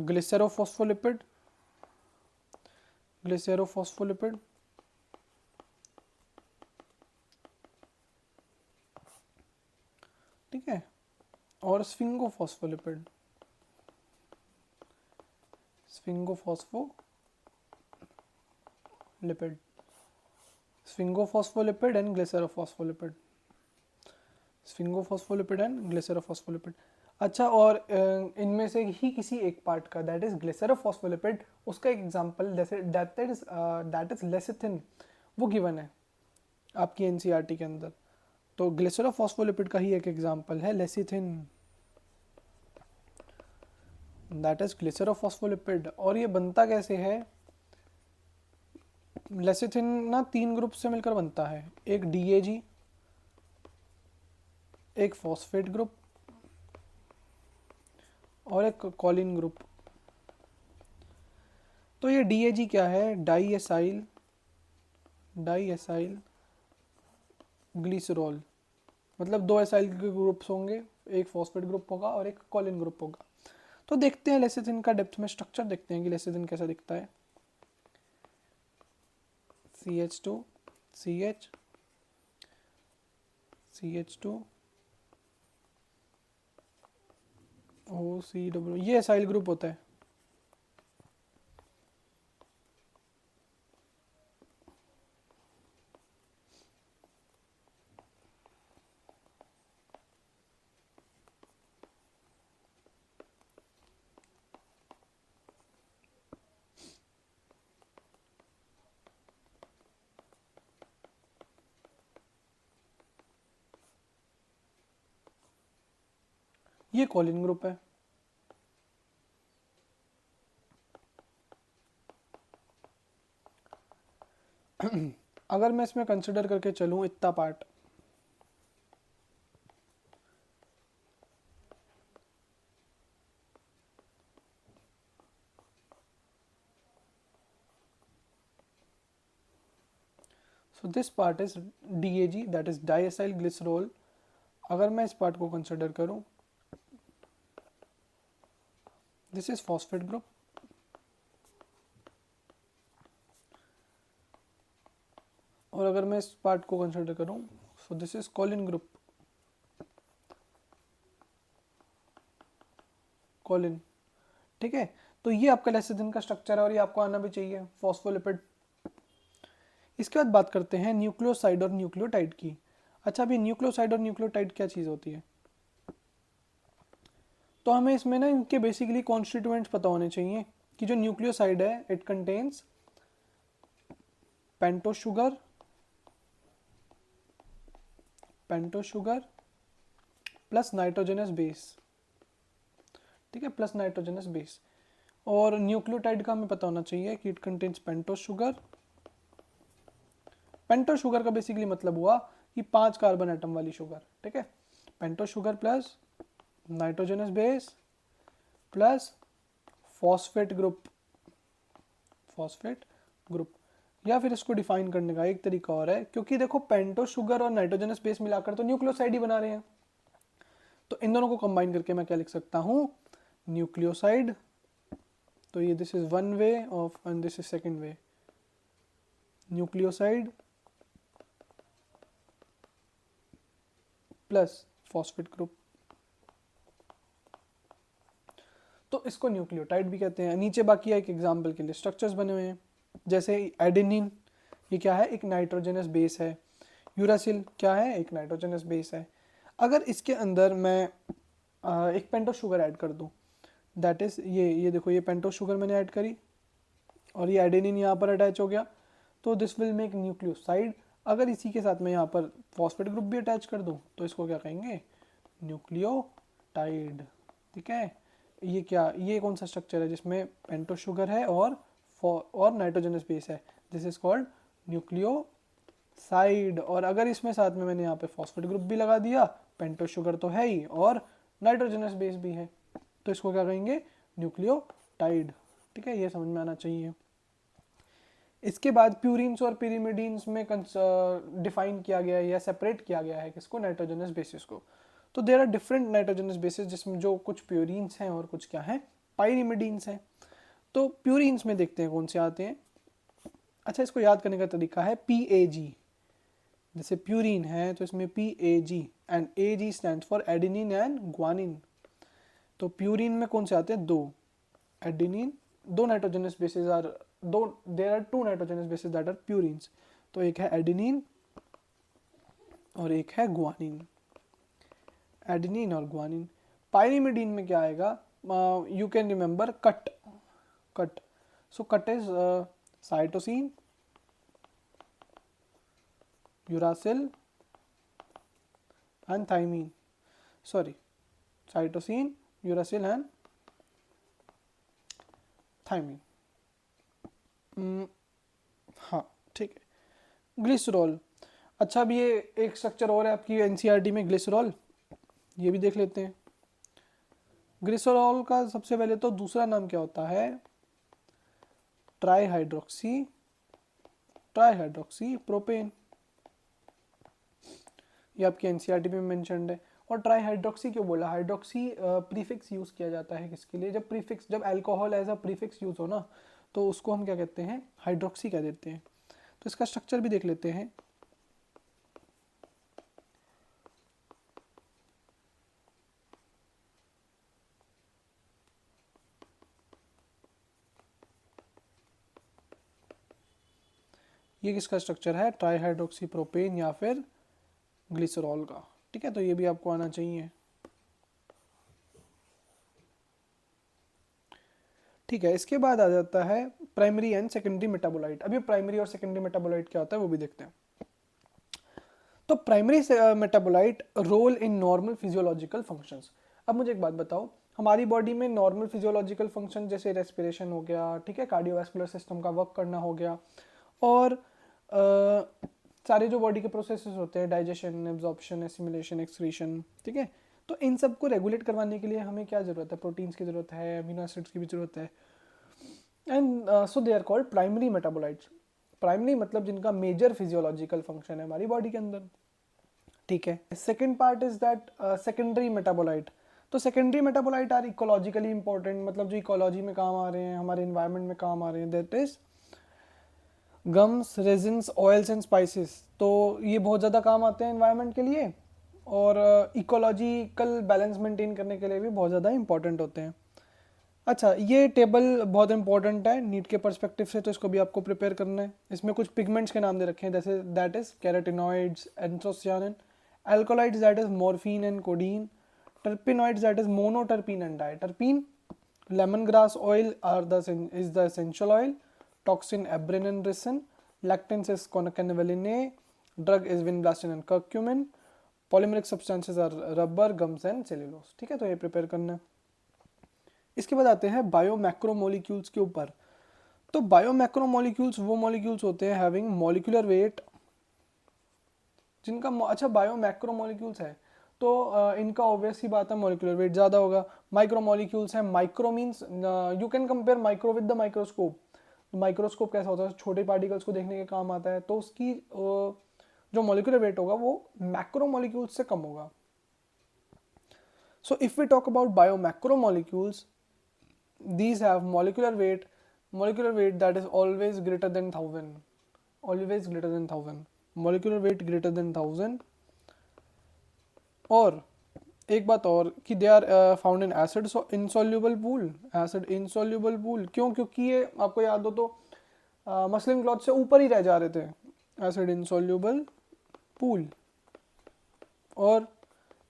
ग्लिसरोफॉस्फोलिपिड, ठीक है, और स्फिंगोफॉस्फोलिपिड एंड ग्लिसरोफॉस्फोलिपिड. स्फिंगोफॉस्फोलिपिड एंड ग्लिसरोफॉस्फोलिपिड। अच्छा, और इनमें से ही किसी एक पार्ट का, दैट इज ग्लिसरोफॉस्फोलिपिड, उसका एक एग्जांपल जैसे दैट इज लेसिथिन, वो गिवन है आपकी एनसीईआरटी के अंदर। तो ग्लिसरोफॉस्फोलिपिड का ही एक एग्जांपल है लेसिथिन, दैट इज ग्लिसरोफॉस्फोलिपिड। और ये बनता कैसे है? लेसिथिन ना 3 ग्रुप से मिलकर बनता है, एक डीएजी, एक फॉस्फेट ग्रुप और एक कॉलिन ग्रुप। तो ये डीएजी क्या है? डाई एसाइल ग्लिसरॉल, मतलब 2 एसाइल के ग्रुप्स होंगे, एक फॉस्फेट ग्रुप होगा और एक कॉलिन ग्रुप होगा। तो देखते हैं लेसिथिन का डेप्थ में स्ट्रक्चर, देखते हैं कि लेसिथिन कैसा दिखता है। CH2 CH CH2 OCW, ये एसाइल ग्रुप होता है। ये कॉलिन ग्रुप है। अगर मैं इसमें कंसिडर करके चलूं इतना part, so this part is DAG, that is diacyl glycerol. अगर मैं इस पार्ट को कंसिडर करूं, दिस इज फॉस्फेट ग्रुप, और अगर मैं इस पार्ट को कंसिडर करूं, so this is Colin group, Colin. ठीक है, तो ये आपका लेसिथिन का स्ट्रक्चर है और ये आपको आना भी चाहिए, फॉस्फोलिपिड। इसके बाद बात करते हैं न्यूक्लियोसाइड और न्यूक्लियोटाइड की। अच्छा, अभी न्यूक्लियोसाइड और न्यूक्लियोटाइड क्या चीज़ होती है? तो हमें इसमें ना इनके बेसिकली कॉन्स्टिट्यूएंट्स पता होने चाहिए कि जो न्यूक्लियोसाइड है it contains pentose sugar plus nitrogenous base. ठीक है, प्लस नाइट्रोजनस बेस। और न्यूक्लियोटाइड का हमें पता होना चाहिए कि it contains pentose sugar. Pentose sugar का बेसिकली मतलब हुआ कि 5 कार्बन एटम वाली शुगर। ठीक है, pentose sugar plus nitrogenous base plus phosphate group. या फिर इसको डिफाइन करने का एक तरीका और है, क्योंकि देखो पेंटोस शुगर और नाइट्रोजनस बेस मिलाकर तो न्यूक्लियोसाइड ही बना रहे हैं, तो इन दोनों को कंबाइन करके मैं क्या लिख सकता हूँ? न्यूक्लियोसाइड। तो ये this is one way of and this is second way, nucleoside plus phosphate group. तो इसको न्यूक्लियोटाइड भी कहते हैं। नीचे बाकी एक एग्जाम्पल के लिए स्ट्रक्चर्स बने हुए हैं, जैसे एडेनिन, ये क्या है? एक नाइट्रोजनस बेस है। यूरासिल क्या है? एक नाइट्रोजनस बेस है। अगर इसके अंदर मैं एक पेंटोस शुगर ऐड कर दूं, दैट इज ये देखो, ये पेंटोस शुगर मैंने ऐड करी और ये एडेनिन यहाँ पर अटैच हो गया, तो दिस विल मेक न्यूक्लियोसाइड। अगर इसी के साथ मैं यहाँ पर फॉस्फेट ग्रुप भी अटैच कर दूं तो इसको क्या कहेंगे? न्यूक्लियोटाइड। ठीक है, ये क्या, ये कौन सा स्ट्रक्चर है जिसमें पेंटोस शुगर है और नाइट्रोजनस बेस है? This is called nucleoside. और अगर इसमें साथ में मैंने यहाँ पे फॉस्फेट ग्रुप भी लगा दिया, पेंटोस शुगर तो है ही और नाइट्रोजनस बेस भी है, तो इसको क्या कहेंगे? न्यूक्लियोटाइड। ठीक है, ये समझ में आना चाहिए। इसके बाद प्यूरिन्स और पिरिमिडीन्स में डिफाइन किया गया है या सेपरेट किया गया है किसको? नाइट्रोजनस बेसिस को। तो there are different nitrogenous bases, जिसमें जो कुछ प्यूरिन्स हैं और कुछ क्या है? पाइरिमिडीन्स हैं। तो प्यूरिन्स में देखते हैं कौन से आते हैं। अच्छा, इसको याद करने का तरीका है PAG। जैसे प्यूरिन है तो इसमें PAG and AG stand for adenine and guanine. तो प्यूरिन में कौन से आते हैं? 2 adenine, 2 nitrogenous bases are there are 2 nitrogenous bases that are purines. तो एक है एडेनिन और एक है ग्वानिन। एडेनिन और ग्वानिन। पायरिमिडीन में क्या आएगा? You can remember cut, cut. So cut is cytosine, uracil and thymine, sorry, cytosine, uracil and thymine. हाँ ठीक है। ग्लिसरॉल, अच्छा अब ये एक स्ट्रक्चर और है आपकी एनसीईआरटी में, ग्लिसरॉल, ये भी देख लेते हैं। ग्लिसरॉल का सबसे पहले तो दूसरा नाम क्या होता है? ट्राईहाइड्रोक्सी, ट्राईहाइड्रोक्सी प्रोपेन, ये आपकी एनसीईआरटी में मेंशन्ड है। और ट्राईहाइड्रोक्सी क्यों बोला? हाइड्रोक्सी प्रीफिक्स यूज किया जाता है किसके लिए? जब प्रीफिक्स, जब alcohol as a prefix use हो ना, तो उसको हम क्या कहते हैं? हाइड्रोक्सी कह देते हैं। तो इसका स्ट्रक्चर भी देख लेते हैं। ये किसका स्ट्रक्चर है? ट्राईहाइड्रोक्सी प्रोपेन या फिर ग्लिसरॉल का। ठीक है, तो ये भी आपको आना चाहिए। ठीक है, इसके बाद आ जाता है प्राइमरी एंड सेकेंडरी मेटाबोलाइट। अब ये प्राइमरी और सेकेंडरी मेटाबोलाइट क्या होता है वो भी देखते हैं। तो primary metabolite role in normal physiological functions. अब मुझे एक बात बताओ, हमारी बॉडी में नॉर्मल फिजियोलॉजिकल फंक्शन जैसे रेस्पिरेशन हो गया, ठीक है, कार्डियोवास्कुलर सिस्टम का वर्क करना हो गया, और सारे जो बॉडी के प्रोसेसेस होते हैं, डाइजेशन, एब्जॉर्प्शन, एसिमिलेशन, एक्सक्रीशन, ठीक है, तो इन सब को रेगुलेट करवाने के लिए हमें क्या ज़रूरत है? प्रोटीन्स की ज़रूरत है, अमीनो एसिड्स की भी ज़रूरत है। And so they are called primary metabolites. Primary मतलब जिनका मेजर फिजियोलॉजिकल फंक्शन है हमारी बॉडी के अंदर। ठीक है, second part is that secondary metabolite. तो secondary metabolite are ecologically important, मतलब जो इकोलॉजी में काम आ रहे हैं, हमारे इन्वायरमेंट में काम आ रहे हैं। That is gums, resins, oils and spices. तो ये बहुत ज़्यादा काम आते हैं इन्वायरमेंट के लिए, और इकोलॉजिकल बैलेंस मेंटेन करने के लिए भी बहुत ज़्यादा इंपॉर्टेंट होते हैं। अच्छा, ये टेबल बहुत इंपॉर्टेंट है नीट के पर्सपेक्टिव से, तो इसको भी आपको प्रिपेयर करना है। इसमें कुछ पिगमेंट्स के नाम दे रखे हैं, जैसे that is carotenoids, anthocyanin, alkaloids that is morphine and codeine, terpenoids that is monoterpene and diterpene, lemon grass oil are the is the essential oil, toxin abrin and ricin, lectins is concanavalin A, drug is vinblastine and curcumin, polymeric substances are rubber, gums and cellulose. ठीक है, तो ये prepare करना है। इसके बाद आते हैं बायो मैक्रोमोलिक्यूल्स के ऊपर। तो बायो मैक्रोमोलिक्यूल्स वो मॉलिक्यूल्स होते हैं हैविंग मॉलिक्यूलर वेट जिनका, अच्छा बायो मैक्रोमोलिक्यूल्स है तो इनका ऑब्वियस ही बात है मॉलिक्यूलर वेट ज़्यादा होगा। माइक्रोमोलिक्यूल्स हैं, micro means you can compare micro with the microscope. Microscope कैसा होता है? छोटे पार्टिकल्स को देखने के काम आता है, तो उसकी जो मॉलिक्यूलर वेट होगा वो मैक्रोमोलिक्यूल्स से कम होगा। So if we talk about bio macromolecules, these have molecular weight that is always greater than 1000, always greater than 1000, molecular weight greater than 1000। और एक बात और कि they are found in acid insoluble pool, acid insoluble pool. क्यों? क्योंकि ये आपको याद हो तो मसलिन क्लॉथ से ऊपर ही रह जा रहे थे, एसिड इनसॉल्युबल पूल। और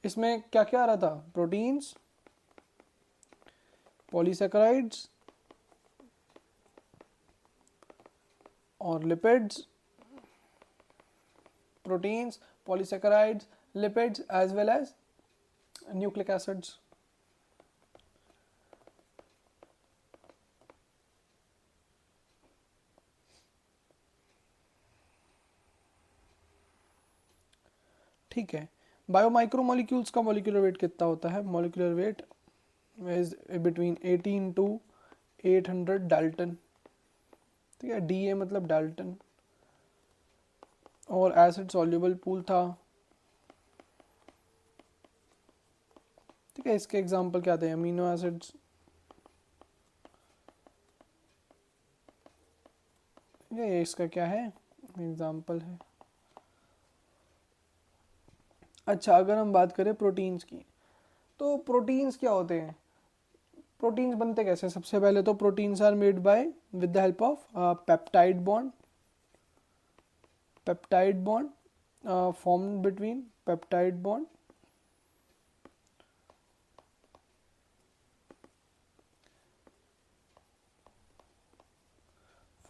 इसमें क्या क्या आ रहा था? प्रोटीन्स, पॉलीसेकेराइड्स और lipids, proteins, polysaccharides, lipids as well as nucleic acids। ठीक है, बायो माइक्रोमोलिक्यूल्स का मॉलिक्यूलर वेट कितना होता है? Molecular weight is between 18 to 800 dalton. ठीक है, डी ए मतलब डाल्टन। और एसिड सॉल्युबल पूल था। ठीक है, इसके एग्जांपल क्या थे? अमीनो एसिड्स, ये इसका क्या है? एग्जांपल है। अच्छा, अगर हम बात करें प्रोटीन्स की, तो प्रोटीन्स क्या होते हैं? प्रोटीन्स बनते कैसे? सबसे पहले तो proteins are made by with the help of peptide bond, peptide bond formed between peptide bond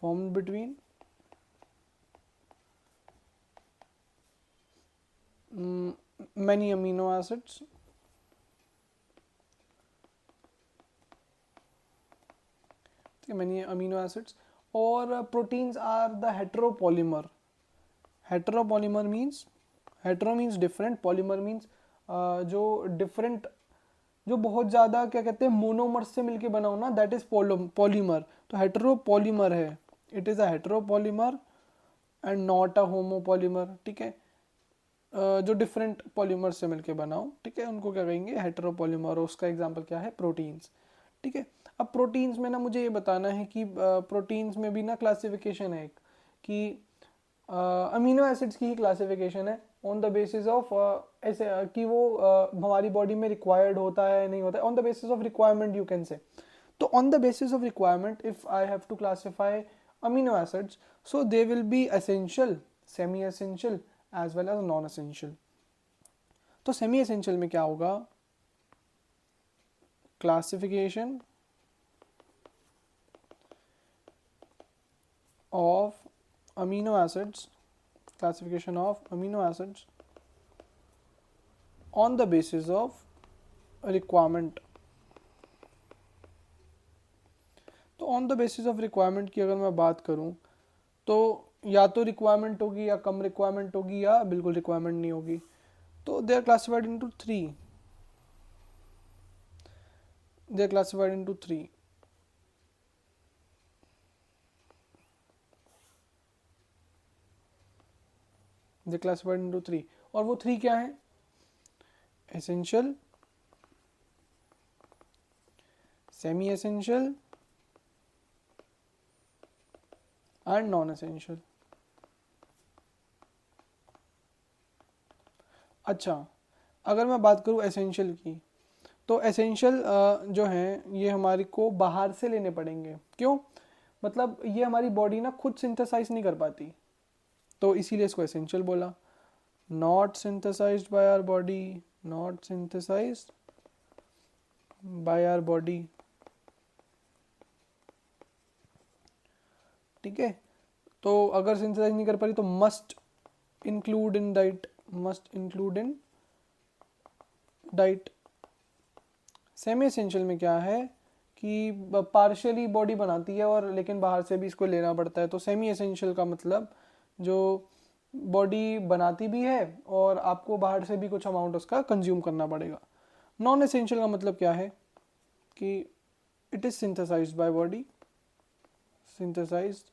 formed between many amino acids और proteins are the heteropolymer. Heteropolymer means hetero means different, polymer means जो different, जो बहुत ज़्यादा क्या कहते हैं monomers से मिलके बना हो ना, दैट इज पॉलीमर. तो हेटेरोपॉलीमर है, it is a heteropolymer and not a homopolymer. ठीक है, जो डिफरेंट पॉलीमर से मिलके बना हो, ठीक है, उनको क्या कहेंगे, हेटेरोपॉलीमर. उसका एग्जांपल क्या है, प्रोटीन्स. ठीक है, अब प्रोटीन्स में ना मुझे ये बताना है कि प्रोटीन्स में भी ना क्लासिफिकेशन है एक, कि अमीनो एसिड्स की ही क्लासिफिकेशन है ऑन द बेसिस ऑफ ऐसे कि वो हमारी बॉडी में रिक्वायर्ड होता है नहीं होता है, on the basis of requirement you can say. तो on the basis of requirement if I have to classify amino acids, so they will be essential, semi essential as well as non essential. तो semi essential में क्या होगा, classification of amino acids, classification of amino acids on the basis of requirement. तो on the basis of requirement की अगर मैं बात करूं तो या तो रिक्वायरमेंट होगी या कम रिक्वायरमेंट होगी या बिल्कुल रिक्वायरमेंट नहीं होगी. तो they are classified into three, they are classified into three. They classified into three, और वो थ्री क्या है, essential, semi essential and non essential. अच्छा, अगर मैं बात करूँ एसेंशियल की, तो एसेंशियल जो हैं ये हमारे को बाहर से लेने पड़ेंगे. क्यों, मतलब ये हमारी बॉडी ना खुद सिंथेसाइज नहीं कर पाती, तो इसीलिए इसको एसेंशियल बोला. Not synthesised by our body, not synthesised by our body. ठीक है, तो अगर सिंथेसाइज नहीं कर पा रही तो must include in diet, must include in diet. Semi essential में क्या है कि पार्शियली बॉडी बनाती है और लेकिन बाहर से भी इसको लेना पड़ता है. तो सेमी एसेंशियल का मतलब जो बॉडी बनाती भी है और आपको बाहर से भी कुछ अमाउंट उसका कंज्यूम करना पड़ेगा. नॉन एसेंशियल का मतलब क्या है कि it is synthesised by body, synthesised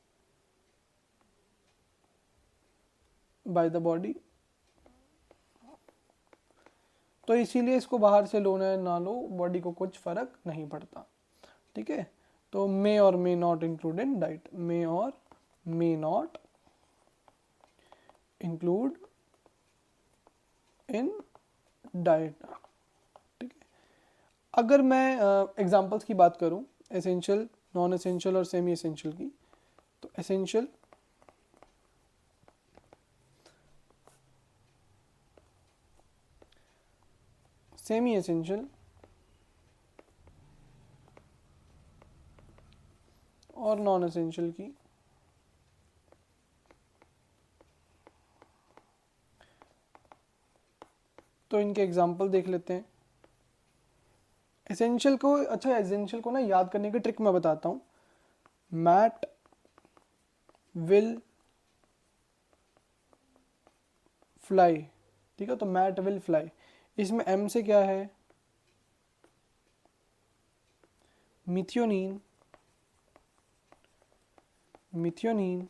by the body. तो इसीलिए इसको बाहर से लो ना लो, बॉडी को कुछ फर्क नहीं पड़ता. ठीक है, तो मे और may not include in diet, may और may not include in diet. ठीक है, अगर मैं एग्जांपल्स की बात करूं एसेंशियल, नॉन एसेंशियल और सेमी एसेंशियल की, तो एसेंशियल, सेमी एसेंशियल और नॉन एसेंशियल की. तो इनके एग्जाम्पल देख लेते हैं. एसेंशियल को, अच्छा एसेंशियल को ना याद करने की ट्रिक मैं बताता हूँ. Mat will fly. ठीक है, तो मैट विल फ्लाई, इसमें एम से क्या है, methionine, methionine,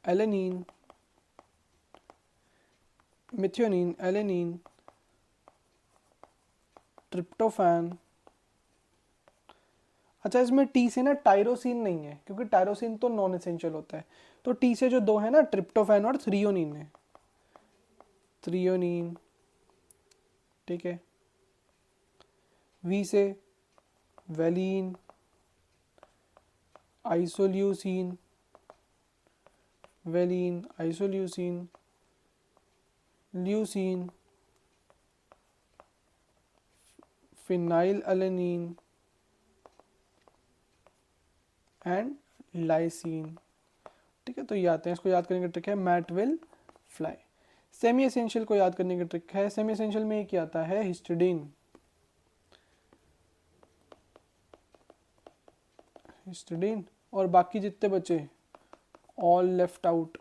alanine, methionine, alanine, tryptophan. अच्छा, इसमें टी से ना टायरोसिन नहीं है क्योंकि टायरोसिन तो नॉन एसेंशियल होता है. तो टी से जो दो है ना, ट्रिप्टोफैन और थ्रियोनिन है, थ्रियोनिन. ठीक है, we say valine, isoleucine, valine, isoleucine, leucine, phenylalanine and lysine. ठीक है, तो ये आते हैं, इसको याद करने की ट्रिक है mat will fly. Semi essential को याद करने की ट्रिक है, सेमी एसेंशियल में क्या आता है, हिस्टिडीन। हिस्टिडीन और बाकी जितने बचे ऑल लेफ्ट आउट,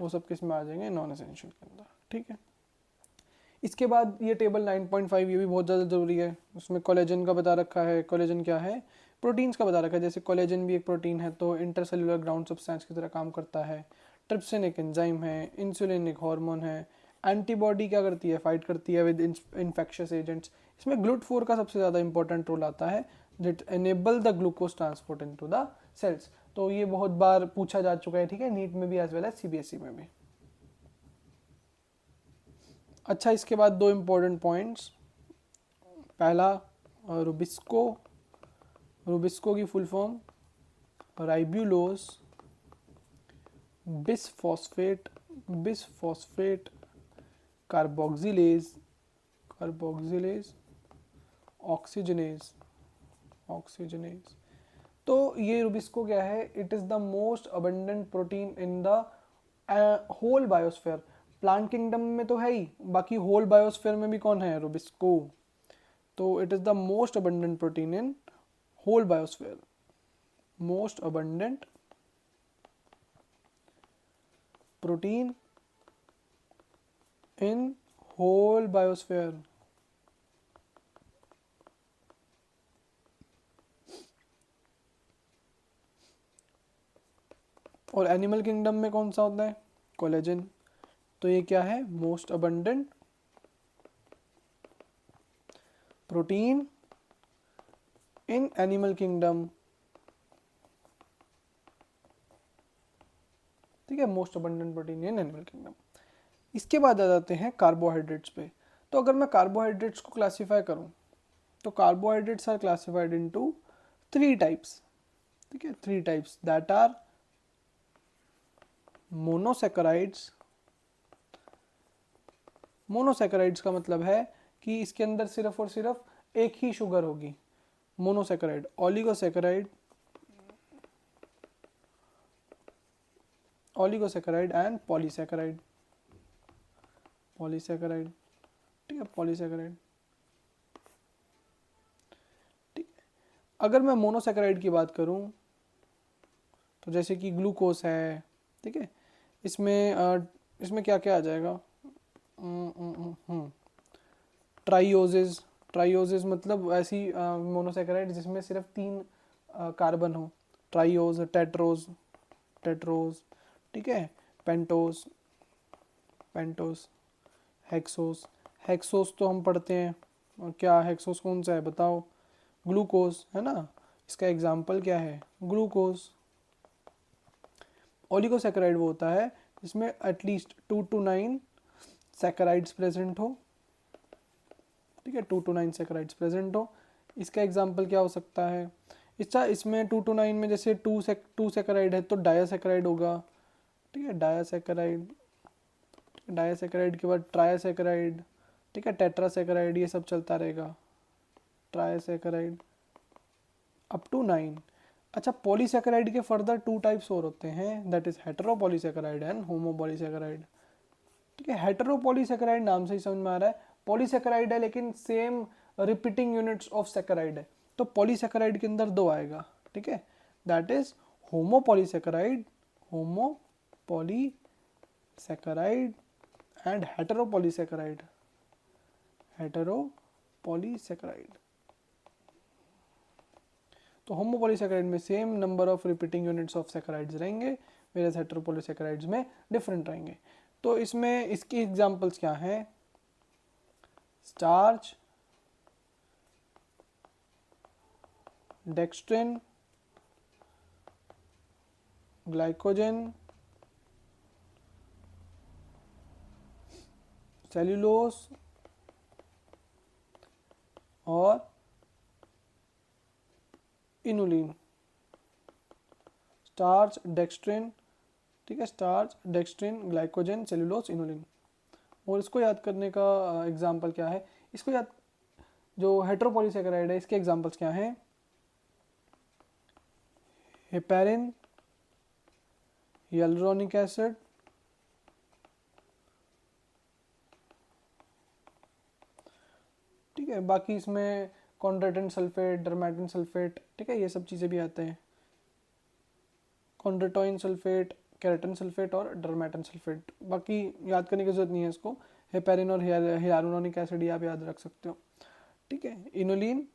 वो सब किस में आ जाएंगे, नॉन एसेंशियल के अंदर। ठीक है, इसके बाद ये टेबल 9.5 ये भी बहुत ज़्यादा ज़रूरी है, उसमें कोलेजन का बता रखा है। कोलेजन क्या है, प्रोटीन्स का बता रखा है, जैसे कोलेजन भी एक प्रोटीन है तो इंटरसेलुलर ग्राउंड सब्सटेंस की तरह काम करता है। ट्रिप्सिन एक एंजाइम है, इंसुलिन एक हार्मोन है, एंटीबॉडी क्या करती है, फाइट करती है विद इन्फेक्शियस एजेंट्स। इसमें GLUT4 का सबसे ज़्यादा इंपॉर्टेंट रोल आता है, that enable the glucose transport into the cells. तो ये बहुत बार पूछा जा चुका है, ठीक है, नीट में भी एज वेल एज CBSE में भी। अच्छा, इसके बाद दो इम्पोर्टेंट पॉइंट्स। पहला रुबिस्को, रुबिस्को की full form ribulose bisphosphate, bisphosphate carboxylase, carboxylase oxygenase, oxygenase. तो ये रुबिस्को क्या है, it is the most abundant protein in the whole biosphere. Plant kingdom में तो है ही, बाकी होल बायोस्फीयर में भी कौन है, रुबिस्को। तो it is the most abundant protein in whole biosphere, most abundant protein in whole biosphere. और एनिमल किंगडम में कौन सा होता है, कोलेजन। तो ये क्या है, most abundant protein in animal kingdom. ठीक है, most abundant protein in animal kingdom. इसके बाद आ जाते हैं कार्बोहाइड्रेट्स पे। तो अगर मैं कार्बोहाइड्रेट्स को क्लासीफाई करूं तो carbohydrates are classified into 3 types. ठीक है, 3 types that are monosaccharides. Monosaccharides का मतलब है कि इसके अंदर सिर्फ और सिर्फ एक ही शुगर होगी, monosaccharide. Oligosaccharide, oligosaccharide and polysaccharide, polysaccharide. ठीक है, पॉलीसैकेराइड। ठीक, अगर मैं मोनोसैकेराइड की बात करूं तो जैसे कि ग्लूकोज है, ठीक है, इसमें क्या क्या आ जाएगा, ट्राइओजेज। ट्राइओजेज मतलब ऐसी मोनोसैकेराइड जिसमें सिर्फ 3 कार्बन हो, ट्राइओज, टेट्रोज, टेट्रोज। ठीक है, पेंटोज, पेंटोज, हेक्सोस। हेक्सोस तो हम पढ़ते हैं, और क्या हेक्सोस कौन सा है बताओ, ग्लूकोज है ना, इसका एग्जाम्पल क्या है, ग्लूकोज। ओलिगोसैकेराइड वो होता है जिसमें एटलीस्ट 2 to 9 सैकेराइड्स प्रेजेंट हो। ठीक है, 2 to 9 सैकेराइड्स प्रेजेंट हो। इसका एग्जाम्पल क्या हो सकता है, इसमें 2 to 9 में जैसे 2 सैकेराइड है तो डायासैकेराइड होगा। ठीक है, डायासैकेराइड। डायासैकेराइड के बाद ट्रायासैकेराइड, ठीक है, टेट्रासैकेराइड, ये सब चलता रहेगा, ट्रायासैकेराइड अप टू 9। अच्छा, पॉलीसैकेराइड के फर्दर 2 टाइप्स और होते हैं, दैट इज हेटेरोपॉलीसैकेराइड एंड होमोपॉलीसैकेराइड। ठीक है, हेटेरोपॉलीसैकेराइड नाम से ही समझ में आ रहा है, पॉलीसैकेराइड है लेकिन same repeating units of saccharide है, तो पॉलीसैकेराइड के अंदर 2 आएगा। ठीक है, that is homopolysaccharide, homopolysaccharide and heteropolysaccharide, heteropolysaccharide. तो होमोपॉलीसैकेराइड में same number of repeating units of saccharides रहेंगे, वेयर हेटेरोपॉलीसैकेराइड्स में डिफरेंट रहेंगे। तो इसमें इसकी एग्जांपल्स क्या हैं, स्टार्च, डेक्स्ट्रिन, ग्लाइकोजन, सेल्यूलोज और इनुलिन। स्टार्च, डेक्स्ट्रिन, ठीक है, starch, dextrin, glycogen, cellulose, inulin. और इसको याद करने का एग्जाम्पल क्या है, इसको याद, जो हेटेरोपॉलीसैकेराइड है इसके एग्जाम्पल्स क्या हैं, हेपेरिन, hyaluronic एसिड, ठीक है। बाकी इसमें कॉन्ड्रेटिन सल्फेट, डर्मेटिन सल्फेट, ठीक है, ये सब चीज़ें भी आते हैं। कॉन्ड्रेटोइन सल्फेट, केराटिन सल्फेट और डर्मेटिन सल्फेट, बाकी याद करने की जरूरत नहीं है इसको। हेपेरिन और hyaluronic एसिड ये आप याद रख सकते हो, ठीक है। इनोलिन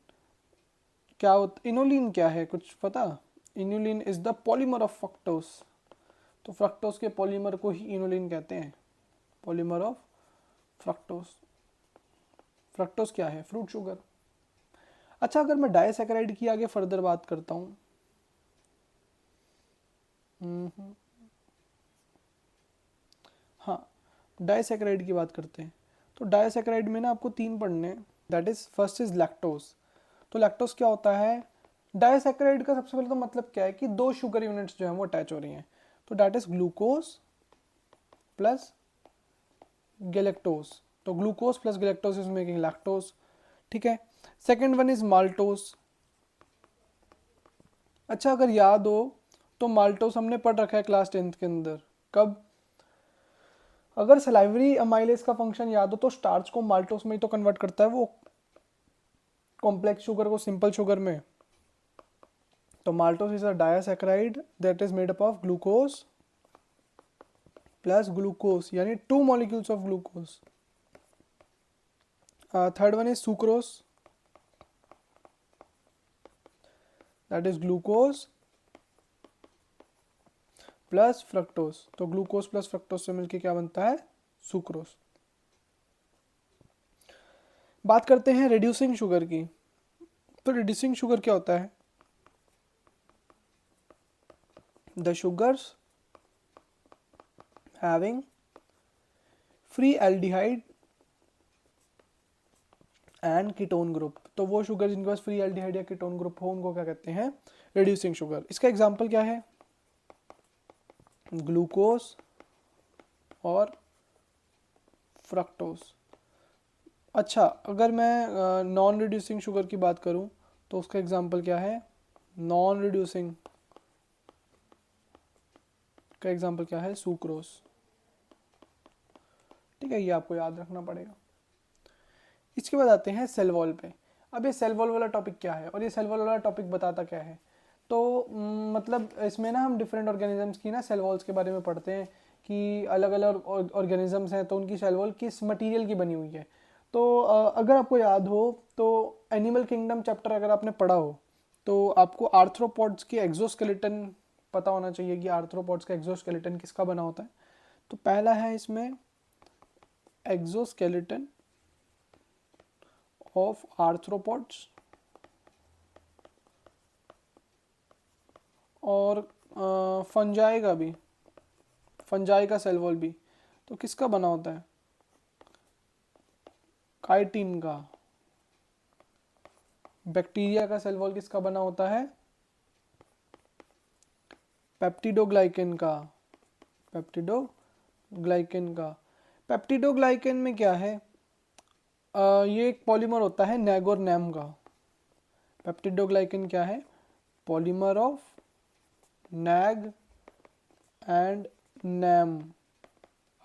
क्या होता, इनोलिन क्या है कुछ पता? Inulin is the polymer of fructose. तो फ्रक्टोज के पॉलीमर को ही इनोलिन कहते हैं, पॉलीमर ऑफ फ्रक्टोज। फ्रक्टोज क्या है? Fruit sugar. अच्छा, अगर मैं डायसैकेराइड की आगे फर्दर बात करता हूँ, हाँ, डायसैकेराइड की बात करते हैं। तो डायसैकेराइड में ना आपको 3 पढ़ने हैं, that is first is lactose. तो लैक्टोज क्या होता है? डायसैकेराइड का सबसे पहले तो मतलब क्या है कि 2 शुगर यूनिट्स जो हैं वो अटैच हो रही हैं, तो that is glucose plus galactose. तो glucose plus galactose is making lactose, ठीक है। Second one is maltose. अच्छा, अगर याद हो तो माल्टोज हमने पढ़ रखा है क्लास 10th के अंदर। कब? अगर सलाइवरी अमाइलेज का फंक्शन याद हो तो स्टार्च को माल्टोज में ही तो कन्वर्ट करता है वो, कॉम्प्लेक्स शुगर को सिंपल शुगर में। तो maltose is a disaccharide that is made up of glucose plus glucose, यानी 2 molecules of glucose. Third one is sucrose, that is glucose plus fructose. तो ग्लूकोज प्लस फ्रक्टोज से मिलके क्या बनता है? सुक्रोज। बात करते हैं रिड्यूसिंग शुगर की। तो रिड्यूसिंग शुगर क्या होता है? The sugars having free aldehyde and ketone group. तो वो शुगर जिनके पास फ्री एल्डिहाइड या कीटोन ग्रुप हो उनको क्या कहते हैं? Reducing sugar. इसका एग्जांपल क्या है? ग्लूकोज और फ्रक्टोज। अच्छा, अगर मैं नॉन रिड्यूसिंग शुगर की बात करूं तो उसका एग्जांपल क्या है? नॉन रिड्यूसिंग का एग्जांपल क्या है? सुक्रोज, ठीक है, ये आपको याद रखना पड़ेगा। इसके बाद आते हैं सेल वॉल पे। अब ये सेल वॉल वाला टॉपिक क्या है और ये सेल वॉल वाला टॉपिक बताता क्या है? तो मतलब इसमें ना हम डिफरेंट ऑर्गेनिजम्स की ना सेल वॉल्स के बारे में पढ़ते हैं कि अलग अलग ऑर्गेनिजम्स हैं तो उनकी सेल वॉल किस मटेरियल की बनी हुई है। तो अगर आपको याद हो तो एनिमल किंगडम चैप्टर अगर आपने पढ़ा हो तो आपको आर्थ्रोपॉड्स के एक्सोस्केलेटन पता होना चाहिए कि आर्थ्रोपॉड्स का एक्सोस्केलेटन किसका बना होता है। तो पहला है इसमें एक्सोस्केलेटन ऑफ आर्थ्रोपॉड्स, और फंजाई का भी, फंजाई का सेल वॉल भी। तो किसका बना होता है? काइटिन का। बैक्टीरिया का सेल वॉल किसका बना होता है? पेप्टिडोग्लाइकेन का। पेप्टिडोग्लाइकेन का। पेप्टिडोग्लाइकेन में क्या है? ये एक पॉलीमर होता है नैग और नैम का। पेप्टिडोग्लाइकेन क्या है? Polymer of NAG and NAM.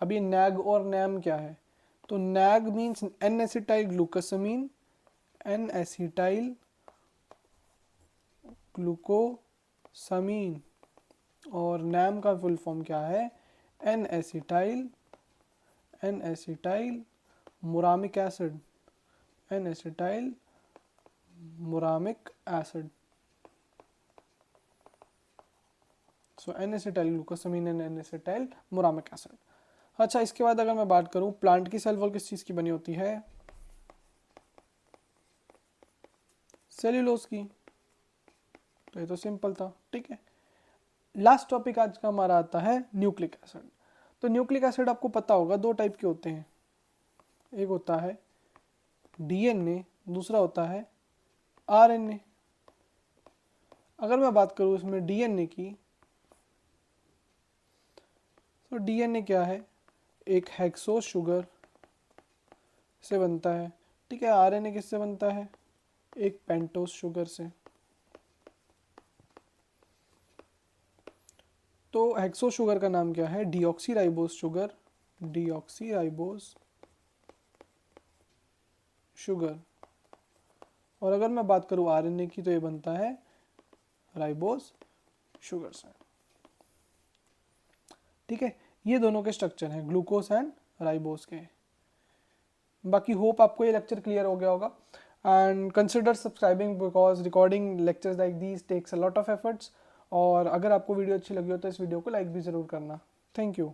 अभी नैग और नैम क्या है? तो NAG means N acetyl glucosamine, N acetyl glucosamine, और नैम का फुल फॉर्म क्या है? N acetyl muramic acid, N acetyl muramic acid. So N acetyl glucosamine and N acetyl muramic acid. अच्छा, इसके बाद अगर मैं बात करूं प्लांट की सेल वॉल किस चीज़ की बनी होती है? सेल्यूलोज की। तो ये तो सिंपल था, ठीक है। लास्ट टॉपिक आज का हमारा आता है न्यूक्लिक एसिड। तो न्यूक्लिक एसिड आपको पता होगा 2 टाइप के होते हैं, एक होता है डीएनए, दूसरा होता है आरएनए। अगर मैं बात करूं इसमें डीएनए की, तो डीएनए क्या है? एक हेक्सोस शुगर से बनता है, ठीक है। आरएनए किससे बनता है? एक पेंटोस शुगर से। तो हेक्सो शुगर का नाम क्या है? Deoxy ribose sugar, deoxy ribose sugar. और अगर मैं बात करूँ आरएनए की तो ये बनता है राइबोस शुगर से। ठीक है, ये दोनों के स्ट्रक्चर हैं ग्लूकोस एंड राइबोस के। बाकी होप आपको ये लेक्चर क्लियर हो गया होगा and consider subscribing because recording lectures like these takes a lot of efforts. और अगर आपको वीडियो अच्छी लगी हो तो इस वीडियो को लाइक भी ज़रूर करना। Thank you.